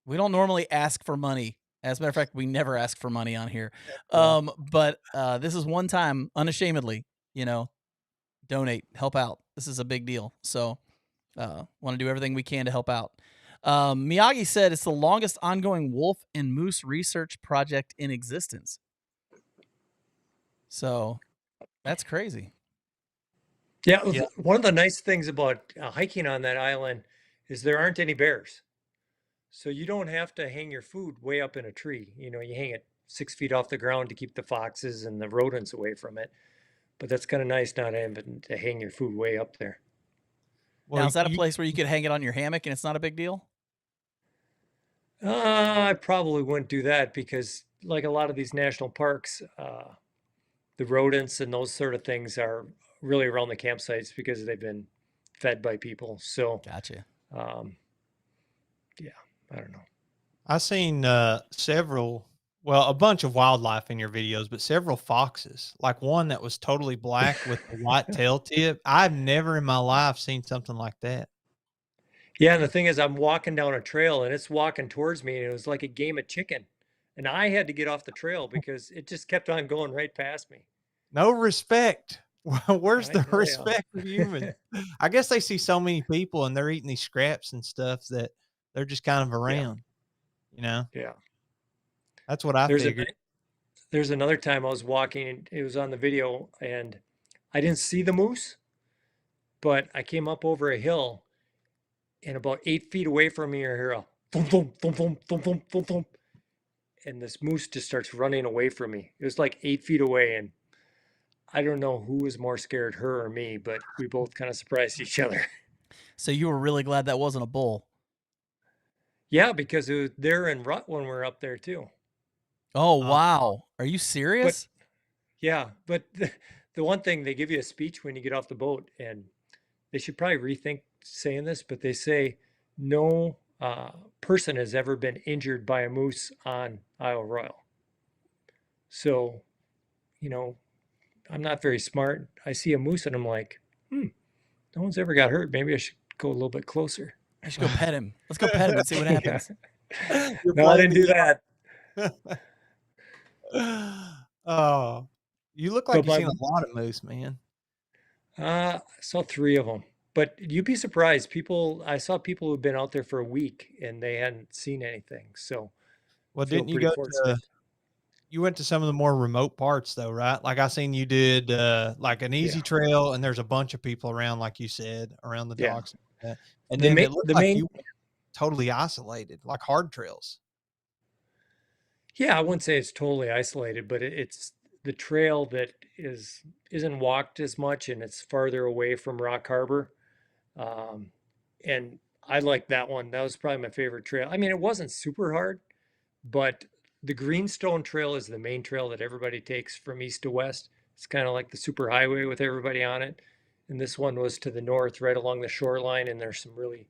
We don't normally ask for money. As a matter of fact, we never ask for money on here. But this is one time, unashamedly, donate, help out. This is a big deal. So, want to do everything we can to help out. Miyagi said it's the longest ongoing wolf and moose research project in existence. So, that's crazy. Yeah, Yeah. one of the nice things about hiking on that island is there aren't any bears. So you don't have to hang your food way up in a tree. You know, you hang it 6 feet off the ground to keep the foxes and the rodents away from it. But that's kind of nice not having to hang your food way up there. Now, Well, is that a place where you could hang it on your hammock and it's not a big deal? I probably wouldn't do that because, like a lot of these national parks, the rodents and those sort of things are really around the campsites because they've been fed by people. So, Gotcha. um, yeah, I don't know. I've seen several, well, a bunch of wildlife in your videos, but several foxes, like one that was totally black with a white tail tip. I've never in my life seen something like that. Yeah, and the thing is, I'm walking down a trail and it's walking towards me, and it was like a game of chicken. And I had to get off the trail because it just kept on going right past me. No respect. Where's I the tell you. respect of humans? I guess they see so many people and they're eating these scraps and stuff that they're just kind of around, you know? Yeah. That's what I There's a figured. there's another time I was walking, and it was on the video, and I didn't see the moose, but I came up over a hill, and about 8 feet away from me, I hear a thump, thump, thump, thump, thump, thump, thump, thump, and this moose just starts running away from me. It was like 8 feet away, and I don't know who was more scared, her or me, but we both kind of surprised each other. So you were really glad that wasn't a bull. Yeah, because they're in rut when we're up there too. Oh, Uh, wow. Are you But serious? yeah, but the one thing, they give you a speech when you get off the boat, and they should probably rethink saying this, but they say no person has ever been injured by a moose on Isle Royal. So, you know, I'm not very smart. I see a moose and I'm like, no one's ever got hurt. Maybe I should go a little bit closer. I should go pet him. Let's go pet him and see what Yeah. happens. You're No, I playing didn't do the that. Oh, you look like But you've my seen a lot of moose, man. I saw 3 of them. But you'd be surprised. I saw people who've been out there for a week and they hadn't seen anything. So Well, feel didn't you pretty go fortunate. you went to some of the more remote parts though, right? Like I seen you did like an easy Yeah. trail and there's a bunch of people around, like you said, around the Yeah. docks. And The then main, it looked the like main, you were totally isolated, like hard trails. yeah, I wouldn't say it's totally isolated, but it's the trail that isn't walked as much and it's farther away from Rock Harbor. Um, and I like that one. That was probably my favorite trail. I mean, it wasn't super hard, but the Greenstone Trail is the main trail that everybody takes from east to west. It's kind of like the super highway with everybody on it. And this one was to the north, right along the shoreline, and there's some really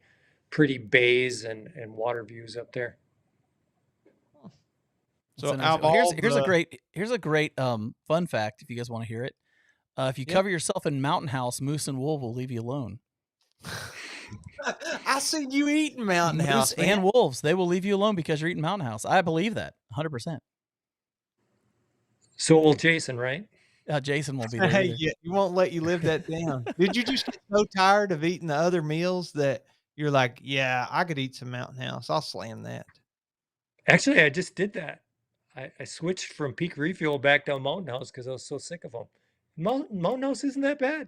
pretty bays and water views up there. So That's out of well, all here's a great fun fact if you guys want to hear it. If you Yeah. cover yourself in Mountain House, Moose and Wolf will leave you alone. I seen you eating Mountain Moose House, man. and wolves, they will leave you alone because you're eating Mountain House. I believe that 100%. So will Jason, right? Jason won't be there Hey, either. you won't let you live that down. Did you just get so tired of eating the other meals that you're like, yeah, I could eat some Mountain House. I'll slam that. Actually, I just did that. I switched from Peak Refuel back down Mountain House because I was so sick of them. Mountain House isn't that bad.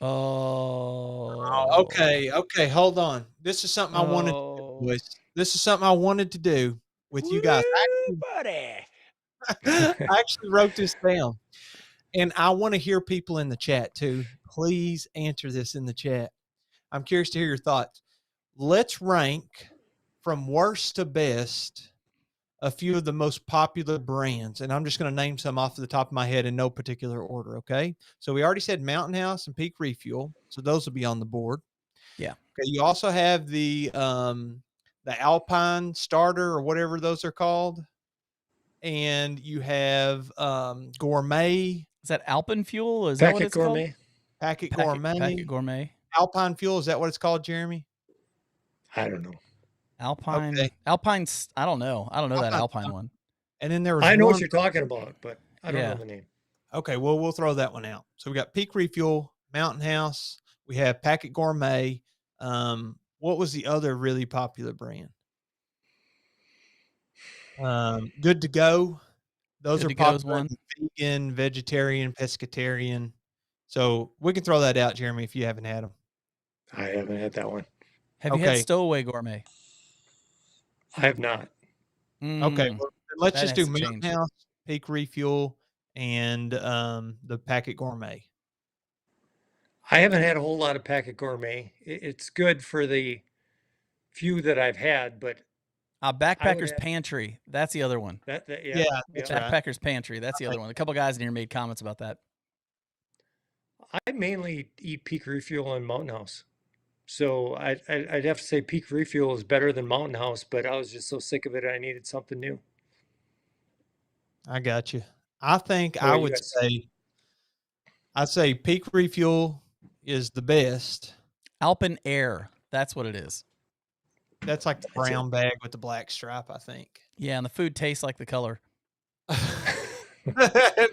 Oh, okay, okay, hold on. This is something I wanted to do, Oh. boys. This is something I wanted to do with you guys. Woo, buddy. I actually wrote this down, and I want to hear people in the chat too. Please answer this in the chat. I'm curious to hear your thoughts. Let's rank from worst to best a few of the most popular brands, and I'm just going to name some off the top of my head in no particular order. Okay, so we already said Mountain House and Peak Refuel, so those will be on the board. Yeah. Okay, you also have the Alpine Starter or whatever those are called, and you have Gourmet Is that Alpenfuel? Is that what Packet it's called? Gourmet. Packet Gourmet. Packet Gourmet. Alpine Fuel, is that what it's called, Jeremy? I don't know. Alpine. Okay. Alpine's. I don't know. I don't know that Alpine one. And then there was I know one. what you're talking about, but I don't Yeah. know the name. Okay, well, we'll throw that one out. So we got Peak Refuel, Mountain House. We have Packet Gourmet. What was the other really popular brand? Good to Go. Those Good are to Go's popular. one. Vegan, vegetarian, pescatarian. So we can throw that out, Jeremy, if you haven't had them. I haven't had that one. Have you had Okay. Stowaway Gourmet? I have not. Okay, well, then let's that just has do to Mountain change. House, Peak Refuel, and the Packet Gourmet. I haven't had a whole lot of Packet Gourmet. It's good for the few that I've had, but I would Backpacker's have Pantry. That's the other one. yeah, That's yeah. right. Backpacker's Pantry. That's the other one. A couple guys in here made comments about that. I mainly eat Peak Refuel and Mountain House. So I'd have to say Peak Refuel is better than Mountain House, but I was just so sick of it, I needed something new. I got you. I think What I about you would guys? I'd say Peak Refuel is the best. Alpen Air. That's what it is. That's like the That's it. brown bag with the black stripe, I think. Yeah, and the food tastes like the color.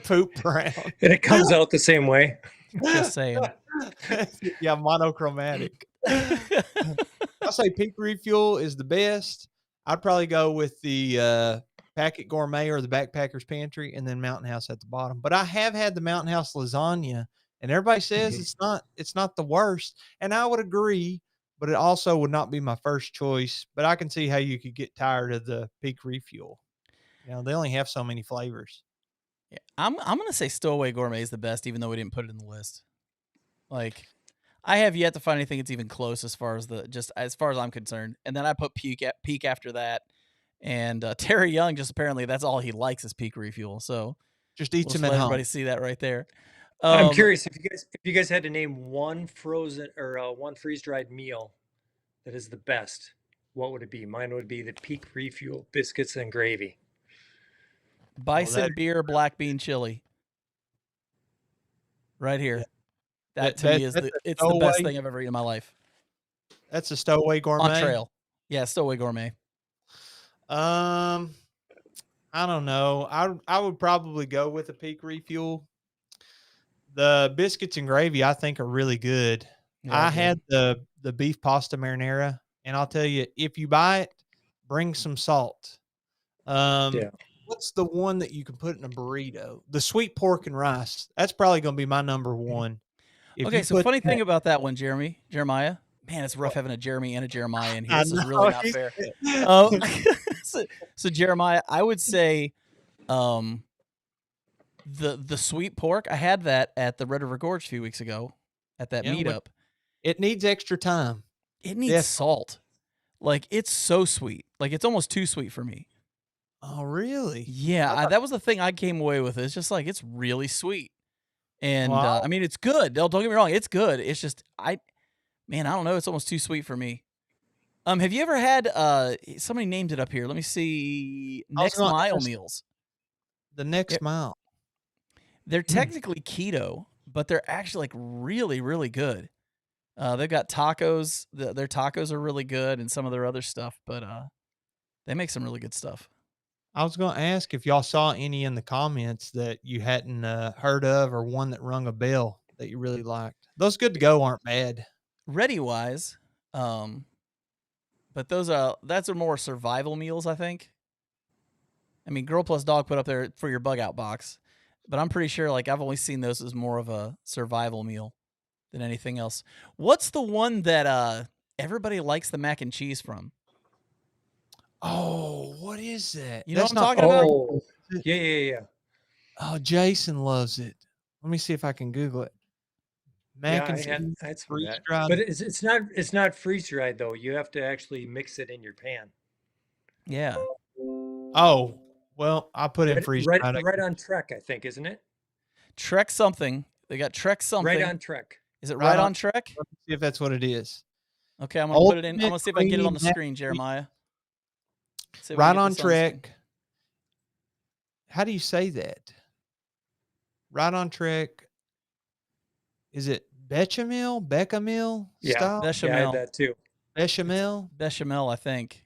Poop brown. And it comes out the same way. Just saying. Yeah, monochromatic. I'll say Peak Refuel is the best. I'd probably go with the Packet Gourmet or the Backpacker's Pantry, and then Mountain House at the bottom. But I have had the Mountain House lasagna, and everybody says it's not the worst, and I would agree. But it also would not be my first choice. But I can see how you could get tired of the Peak Refuel. You know, they only have so many flavors. Yeah, I'm gonna say Stowaway Gourmet is the best, even though we didn't put it in the list. Like, I have yet to find anything that's even close as far as I'm concerned. And then I put Peak after that, and Terry Young just apparently that's all he likes is Peak Refuel. So Just eats we'll them at let home. everybody see that right there. I'm curious if you guys had to name one frozen or one freeze dried meal that is the best. What would it be? Mine would be the Peak Refuel biscuits and gravy. Bison beer, black bean chili. Right here. Yeah. That to me is the best thing I've ever eaten in my life. That's a Stowaway Gourmet. On trail. Yeah, Stowaway Gourmet. I don't know. I would probably go with a Peak Refuel. The biscuits and gravy I think are really good. I had the beef pasta marinara, and I'll tell you, if you buy it, bring some salt. What's the one that you can put in a burrito? The sweet pork and rice. That's probably going to be my number one. Okay, so funny thing about that one, Jeremiah. Man, it's rough having a Jeremy and a Jeremiah in here. This is really not fair. So Jeremiah, I would say the sweet pork. I had that at the Red River Gorge a few weeks ago at that meetup. It needs extra time. It needs salt. Like, it's so sweet. Like, it's almost too sweet for me. Oh, really? Yeah, that was the thing I came away with. It's just like, it's really sweet. And I mean, it's good. Don't get me wrong, it's good. It's just I don't know. It's almost too sweet for me. Have you ever had somebody named it up here? Let me see. Next Mile meals. The Next Mile. They're technically keto, but they're actually like really, really good. They've got tacos. Their tacos are really good, and some of their other stuff. But they make some really good stuff. I was going to ask if y'all saw any in the comments that you hadn't heard of, or one that rung a bell that you really liked. Those good to go aren't bad. Ready wise, but that's a more survival meals, I think. I mean, Girl Plus Dog put up there for your bug out box, but I'm pretty sure like I've only seen those as more of a survival meal than anything else. What's the one that everybody likes the mac and cheese from? Oh, what is that? You know what I'm talking about? Oh, yeah. Oh, Jason loves it. Let me see if I can Google it. Mac and cheese freeze dried. But it's not freeze dried though. You have to actually mix it in your pan. Yeah. Oh, well, I put in freeze dried. Right on Trek, I think, isn't it? Trek something. They got Trek something. Right on Trek. Is it right on Trek? Let me see if that's what it is. Okay, I'm gonna put it in. I'm gonna see if I can get it on the screen, Jeremiah. Right on Trek. How do you say that? Right on Trek. Is it bechamel? Bechamel? Yeah, style? Bechamel. Yeah, I had that too. Bechamel? Bechamel, I think.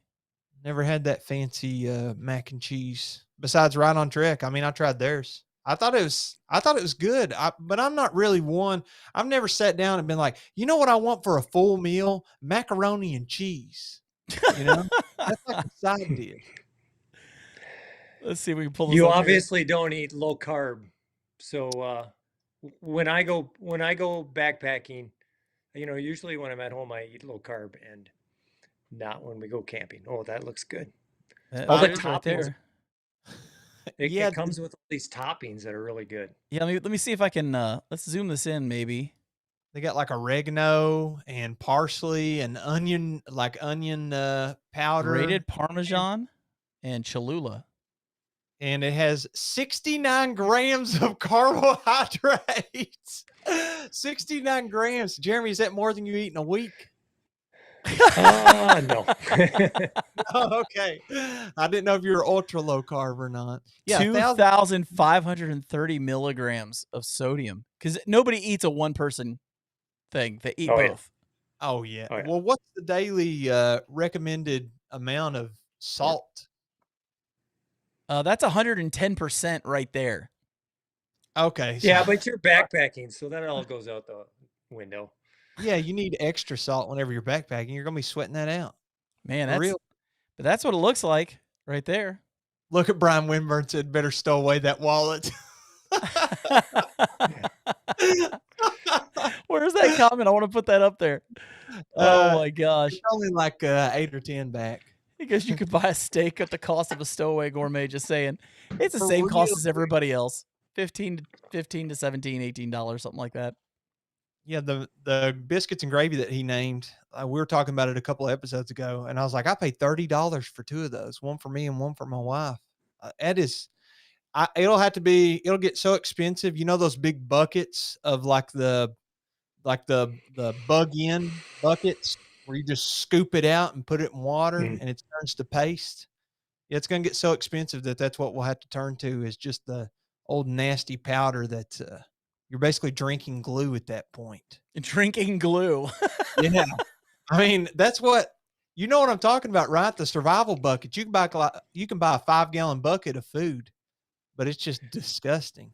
Never had that fancy mac and cheese. Besides Right on Trek. I mean, I tried theirs. I thought it was good. But I'm not really one. I've never sat down and been like, you know what I want for a full meal? Macaroni and cheese. You know? That's like a side dish. Let's see if we can pull this You up obviously don't eat low carb. So when I go backpacking, usually when I'm at home, I eat low carb, and not when we go camping. Oh, that looks good. All That the is right toppings. there. Yeah, It comes with all these toppings that are really good. Yeah, let me see if I can. Let's zoom this in, maybe. they got like oregano and parsley and onion, powder, Grated Parmesan and Cholula. and it has 69 grams of carbohydrates. 69 grams. Jeremy, is that more than you eat in a week? No. Oh, okay. I didn't know if you were ultra low carb or not. Yeah, 2,530 milligrams of sodium. Because nobody eats a one-person thing. They eat Oh, yeah. both. Oh yeah. Oh, yeah. Well, what's the daily recommended amount of salt? That's 110% right there. Okay. Yeah, but you're backpacking, so that all goes out the window. Yeah, you need extra salt whenever you're backpacking. You're gonna be sweating that out. Man, For real. but that's what it looks like right there. Look at Brian Winburn said, "Better stow away that wallet." Where's that comment? I want to put that up there. Oh my gosh. It's only like 8 or 10 back. Because you could buy a steak at the cost of a Stowaway Gourmet, just saying. It's the For same cost real. as everybody else. $15 to $17, $18, something like that. Yeah, the biscuits and gravy that he named, we were talking about it a couple of episodes ago, and I was like, I paid $30 for 2 of those, one for me and one for my wife. That is, it'll get so expensive. You know those big buckets of like the bug in buckets where you just scoop it out and put it in water Mm. and it turns to paste. Yeah, it's going to get so expensive that's what we'll have to turn to is just the old nasty powder that you're basically drinking glue at that point. Drinking glue. Yeah. I mean, that's what you know what I'm talking about, right? The survival bucket. You can buy a 5-gallon bucket of food, but it's just disgusting.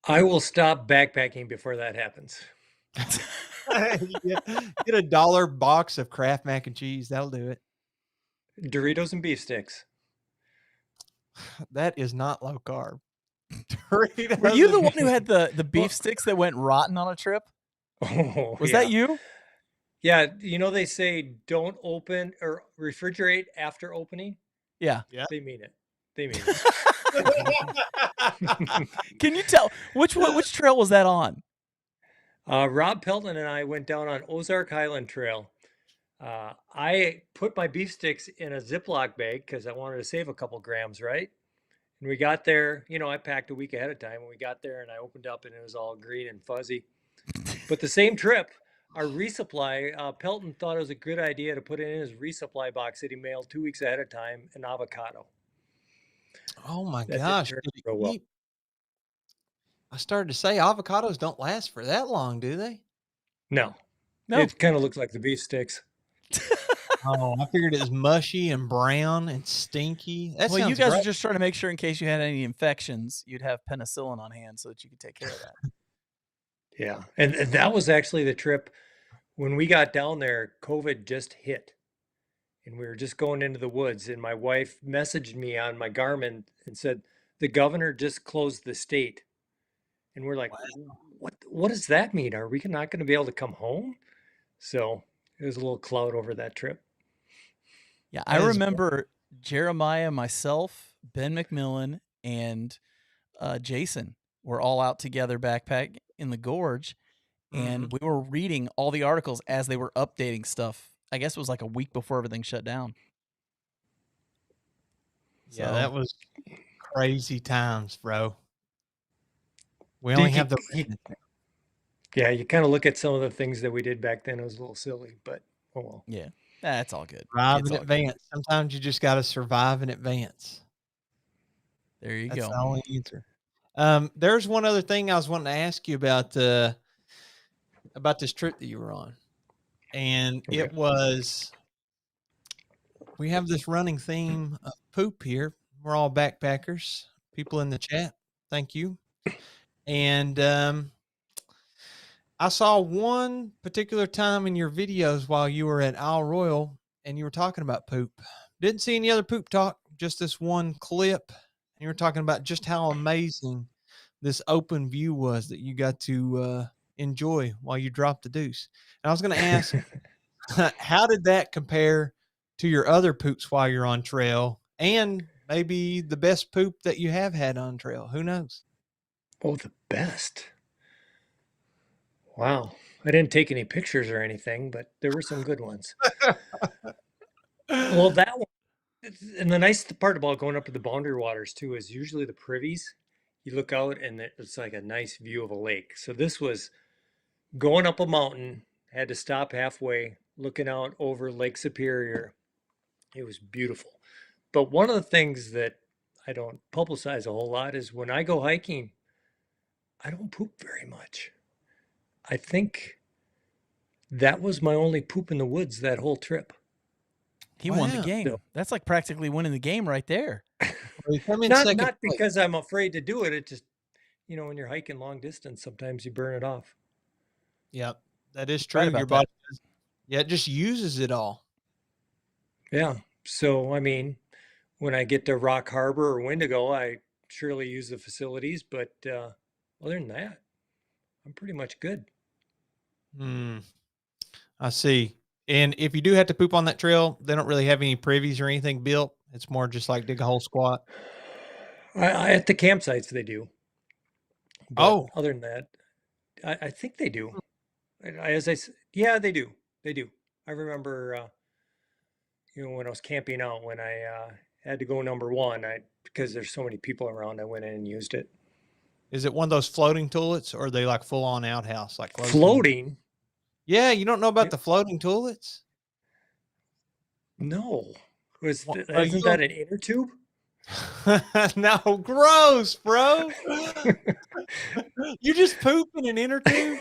I will stop backpacking before that happens. Yeah, get a $1 box of Kraft mac and cheese. That'll do it. Doritos and beef sticks. That is not low carb. Doritos Were you the and one who had the beef sticks that went rotten on a trip? Oh, Was yeah. that you? Yeah, they say don't open or refrigerate after opening. Yeah. Yeah. They mean it. They mean it. Can you tell which trail was that on? Rob Pelton and I went down on Ozark Highland Trail. I put my beef sticks in a Ziploc bag because I wanted to save a couple grams, right? And we got there, I packed a week ahead of time. And we got there and I opened up and it was all green and fuzzy. But the same trip, our resupply, Pelton thought it was a good idea to put in his resupply box that he mailed 2 weeks ahead of time an avocado. Oh my That didn't gosh. turn Did out it real well. keep- I started to say avocados don't last for that long, do they? No, No. it kind of looked like the beef sticks. Oh, I figured it was mushy and brown and stinky. That Well, you sounds guys great. were just trying to make sure in case you had any infections, you'd have penicillin on hand so that you could take care of that. Yeah, and that was actually the trip when we got down there. COVID just hit, and we were just going into the woods. And my wife messaged me on my Garmin and said the governor just closed the state, and we're like, "What does that mean? Are we not going to be able to come home?" So it was a little cloud over that trip. Yeah, I That is- remember Jeremiah, myself, Ben McMillan, and Jason were all out together backpack in the gorge, and we were reading all the articles as they were updating stuff. I guess it was like a week before everything shut down. Yeah, So- that was crazy times, bro. We only have the Yeah, you kind of look at some of the things that we did back then. It was a little silly, but oh well. Yeah, that's all good. survive It's in all good. advance. Sometimes you just got to survive in advance. There you That's go. the only answer. There's one other thing I was wanting to ask you about this trip that you were on, and Okay. it was we have this running theme of poop here. We're all backpackers, people in the chat. Thank you. And I saw one particular time in your videos while you were at Isle Royal and you were talking about poop. Didn't see any other poop talk, just this one clip. And you were talking about just how amazing this open view was that you got to enjoy while you dropped the deuce. And I was going to ask, how did that compare to your other poops while you're on trail, and maybe the best poop that you have had on trail? Who knows? Oh, the best. Wow. I didn't take any pictures or anything, but there were some good ones. Well, that one, and the nice part about going up to the boundary waters too is usually the privies. You look out and it's like a nice view of a lake. So this was going up a mountain, had to stop halfway, looking out over Lake Superior. It was beautiful. But one of the things that I don't publicize a whole lot is when I go hiking, I don't poop very much. I think that was my only poop in the woods that whole trip. He won the Wow. game. So- That's like practically winning the game right there. Well, you come in Not second not place. because I'm afraid to do it. It just, when you're hiking long distance, sometimes you burn it off. Yep, that is Right true. about Your that. body, yeah, it just uses it all. Yeah. So, I mean, when I get to Rock Harbor or Wendigo, I surely use the facilities, but other than that, I'm pretty much good. Hmm. I see. And if you do have to poop on that trail, they don't really have any privies or anything built. It's more just like dig a hole squat. At the campsites, they do. But Oh, other than that, I think they do. Yeah, they do. They do. I remember, when I was camping out, when I had to go number one, because there's so many people around, I went in and used it. is it one of those floating toilets, or are they like full on outhouse, like closed in? Floating? Yeah, you don't know about Yeah. the floating toilets? No. Well, Isn't that an inner tube? no, gross, bro. You just poop in an inner tube?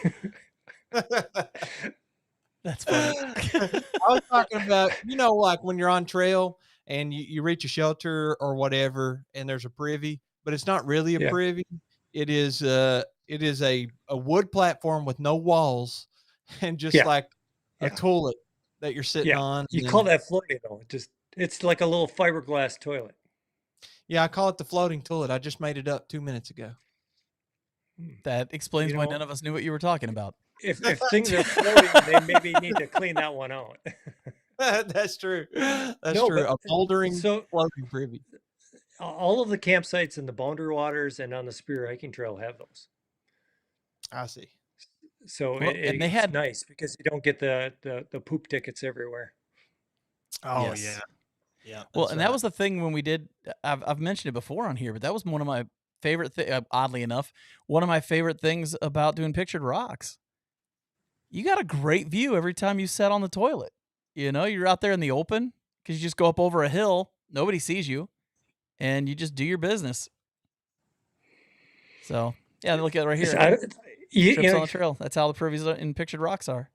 That's funny. I was talking about, like when you're on trail and you reach a shelter or whatever, and there's a privy, but it's not really a Yeah. privy. It is a wood platform with no walls and just Yeah. like a Yeah. toilet that you're sitting Yeah. on. You and call then- that floating though. It's like a little fiberglass toilet. Yeah, I call it the floating toilet. I just made it up 2 minutes ago. That explains You why know- none of us knew what you were talking about. If things are floating, they maybe need to clean that one out. That's true. That's No, true. but- A bouldering So floating privy. all of the campsites in the boundary waters and on the Superior Hiking Trail have those. I see. So Well, and they it's had- nice because you don't get the poop tickets everywhere. Oh Yes. yeah. Yeah. Well, that's and right. that was the thing when we did. I've mentioned it before on here, but that was one of my favorite. Oddly enough, one of my favorite things about doing pictured rocks. You got a great view every time you sat on the toilet. You're out there in the open because you just go up over a hill. Nobody sees you, and you just do your business. So yeah, look at it right here. Trips on the trail. That's how the privies in pictured rocks are.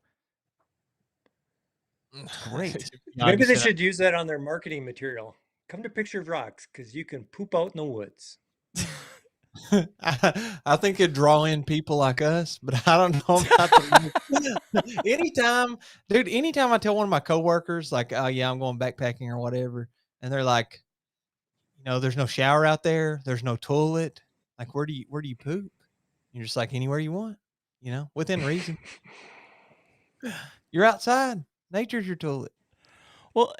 Great. Maybe they should use that on their marketing material. Come to Pictured Rocks because you can poop out in the woods. I think it'd draw in people like us, but I don't know about the anytime I tell one of my coworkers, like, oh yeah, I'm going backpacking or whatever, and they're like, there's no shower out there, there's no toilet. Like, where do you poop? You're just like, anywhere you want, within reason. You're outside. Nature's your toilet. Well,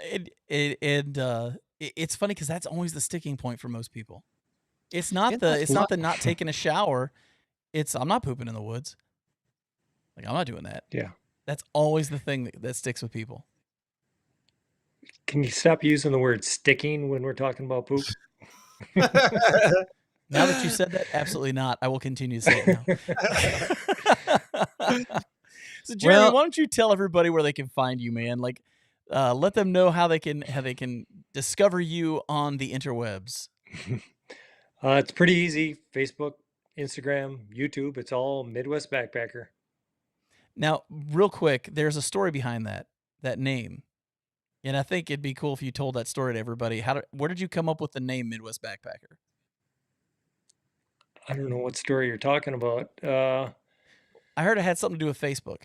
it's funny because that's always the sticking point for most people. It's not not taking a shower. It's I'm not pooping in the woods. Like I'm not doing that. Yeah. That's always the thing that sticks with people. Can you stop using the word sticking when we're talking about poop? Now that you said that, absolutely not. I will continue to say it now. So Jeremy, why don't you tell everybody where they can find you, man? Like, let them know how they can discover you on the interwebs. It's pretty easy. Facebook, Instagram, YouTube. It's all Midwest Backpacker. Now, real quick, there's a story behind that name, and I think it'd be cool if you told that story to everybody. Where did you come up with the name Midwest Backpacker? I don't know what story you're talking about. I heard it had something to do with Facebook.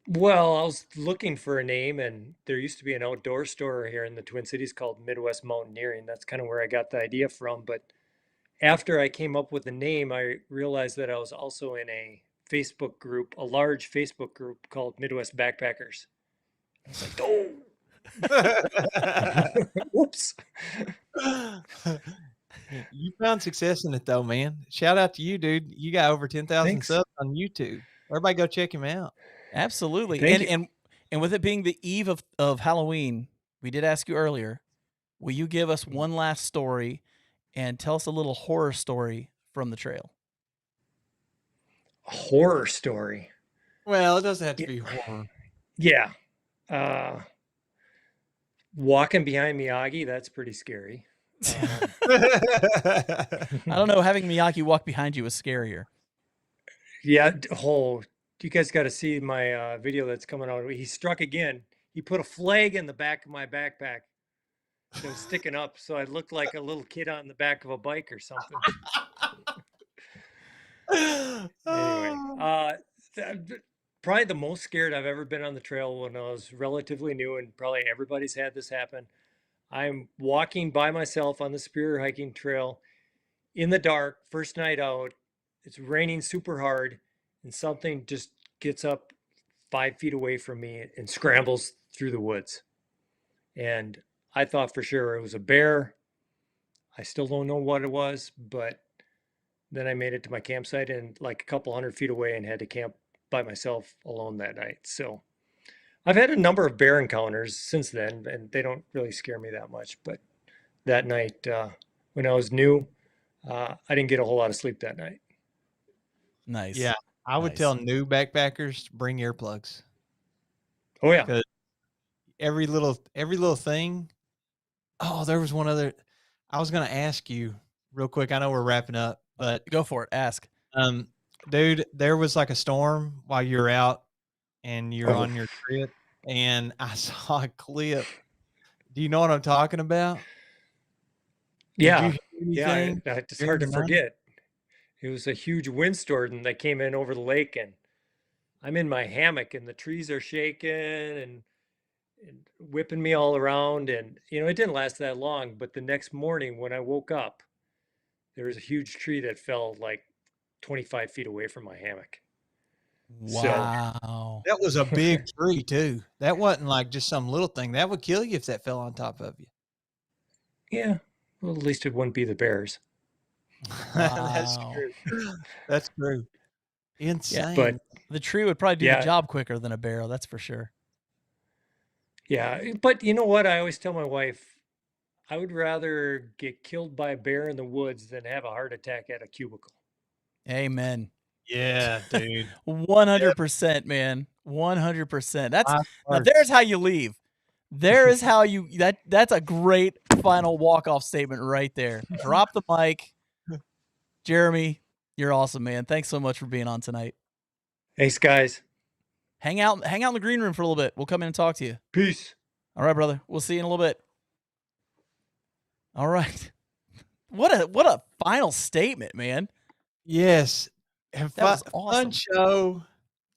Well, I was looking for a name, and there used to be an outdoor store here in the Twin Cities called Midwest Mountaineering. That's kind of where I got the idea from. But after I came up with the name, I realized that I was also in a Facebook group, a large Facebook group called Midwest Backpackers. I was like, oh, whoops. You found success in it though, man. Shout out to you, dude. You got over 10,000 Thanks. subs on YouTube. Everybody go check him out. Absolutely. Thank And you. and with it being the eve of Halloween, we did ask you earlier, will you give us one last story and tell us a little horror story from the trail? A horror story. Well, it doesn't have to Yeah. be horror. Yeah. Walking behind Miyagi, that's pretty scary. I don't know. Having Miyagi walk behind you is scarier. Yeah. Oh, you guys got to see my video that's coming out. He struck again. He put a flag in the back of my backpack that was sticking up, so I looked like a little kid on the back of a bike or something. Anyway, probably the most scared I've ever been on the trail when I was relatively new, and probably everybody's had this happen. I'm walking by myself on the Superior hiking trail in the dark, first night out. It's raining super hard, and something just gets up 5 feet away from me and scrambles through the woods. And I thought for sure it was a bear. I still don't know what it was, but then I made it to my campsite and like a couple 100 feet away and had to camp by myself alone that night. So I've had a number of bear encounters since then, and they don't really scare me that much. But that night, when I was new, I didn't get a whole lot of sleep that night. Nice. Yeah, I would Nice. tell new backpackers to bring earplugs. Oh yeah. 'Cause every little thing. Oh, there was one other. I was going to ask you real quick. I know we're wrapping up, but Go for it. Ask. dude, there was like a storm while you were out and you're Oh. on your trip, and I saw a clip. Do you know what I'm talking about? Did Yeah. you hear Yeah. anything It's during hard the to night? forget. It was a huge windstorm that came in over the lake, and I'm in my hammock, and the trees are shaking and whipping me all around. And it didn't last that long, but the next morning when I woke up, there was a huge tree that fell like 25 feet away from my hammock. Wow. That was a big tree too. That wasn't like just some little thing. That would kill you if that fell on top of you. Yeah, well, at least it wouldn't be the bears. That's Wow. true. That's true. Insane. But The tree would probably do Yeah. the job quicker than a bear, that's for sure. yeah, but you know what? I always tell my wife, I would rather get killed by a bear in the woods than have a heart attack at a cubicle. Amen. Yeah, dude. 100%, man. 100%. Now Now there's how you leave. There is how you that's a great final walk-off statement right there. Drop the mic. Jeremy, you're awesome, man. Thanks so much for being on tonight. Thanks, guys. Hang out in the green room for a little bit. We'll come in and talk to you. Peace. All right, brother. We'll see you in a little bit. All right. What a final statement, man. Yes. That was Fun awesome. show.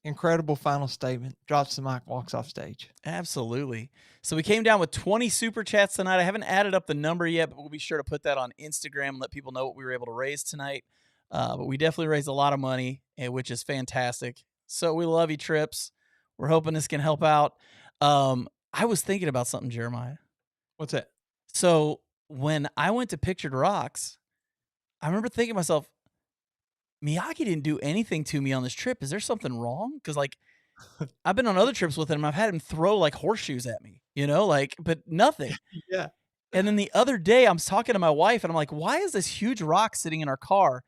Incredible final statement. Drops the mic, walks off stage. Absolutely. So we came down with 20 super chats tonight. I haven't added up the number yet, but we'll be sure to put that on Instagram and let people know what we were able to raise tonight. But we definitely raised a lot of money, which is fantastic. So we love you, Trips. We're hoping this can help out. I was thinking about something, Jeremiah. What's that? So when I went to Pictured Rocks, I remember thinking to myself, Miyagi didn't do anything to me on this trip. Is there something wrong? Because like I've been on other trips with him. I've had him throw like horseshoes at me, but nothing. Yeah. And then the other day I was talking to my wife and I'm like, why is this huge rock sitting in our car?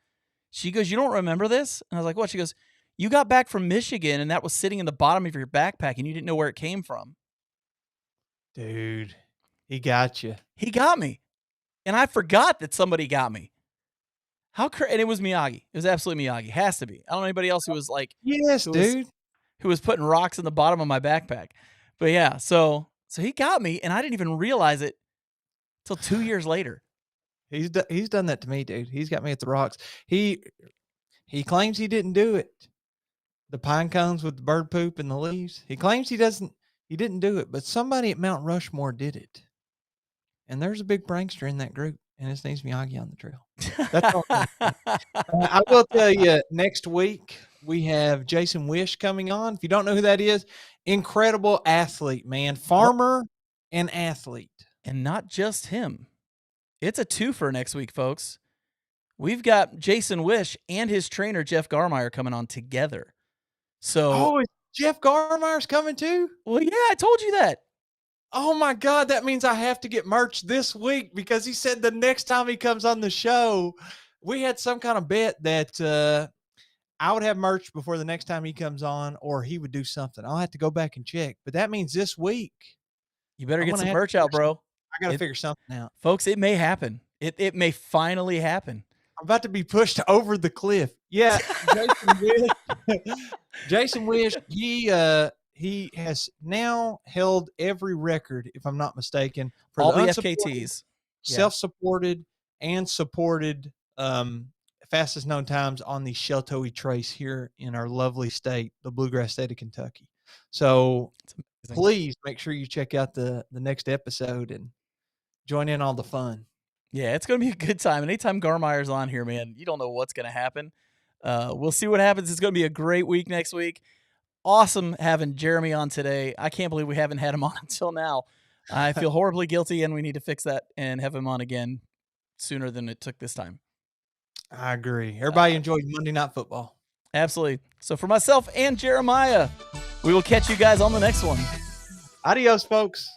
She goes, you don't remember this? And I was like, what? She goes, you got back from Michigan and that was sitting in the bottom of your backpack and you didn't know where it came from. Dude, he got you. He got me. And I forgot that somebody got me. And it was Miyagi. It was absolutely Miyagi. Has to be. I don't know anybody else who was like, Yes, dude. who was putting rocks in the bottom of my backpack. But yeah, so he got me and I didn't even realize it till 2 years later. He's done that to me, dude. He's got me at the rocks. He claims he didn't do it. The pine cones with the bird poop and the leaves. He claims he didn't do it, but somebody at Mount Rushmore did it. And there's a big prankster in that group. and it's needs Miyagi on the trail. That's all. I will tell you, next week we have Jason Wish coming on. If you don't know who that is, incredible athlete, man, farmer and athlete. And not just him. It's a twofer next week, folks. We've got Jason Wish and his trainer, Jeff Garmeyer, coming on together. So, Oh, is Jeff Garmeyer's coming too? well, yeah, I told you that. Oh my God, that means I have to get merch this week because he said the next time he comes on the show, we had some kind of bet that I would have merch before the next time he comes on, or he would do something. I'll have to go back and check. But that means this week. You better I'm get gonna some have to merch out, figure bro. I got to figure something out. Folks, it may happen. It may finally happen. I'm about to be pushed over the cliff. Yeah, Jason Wish. Jason Wish, he has now held every record, if I'm not mistaken, for All the unsupported, FKTs. Yeah. self-supported, and supported fastest known times on the Sheltoe Trace here in our lovely state, the bluegrass state of Kentucky. So please make sure you check out the next episode and join in on the fun. Yeah, it's going to be a good time. Anytime Garmeyer's on here, man, you don't know what's going to happen. We'll see what happens. It's going to be a great week next week. Awesome having Jeremy on today. I can't believe we haven't had him on until now. I feel horribly guilty, and we need to fix that and have him on again sooner than it took this time. I agree. Everybody enjoyed Monday Night Football. Absolutely. So for myself and Jeremiah, we will catch you guys on the next one. Adios, folks.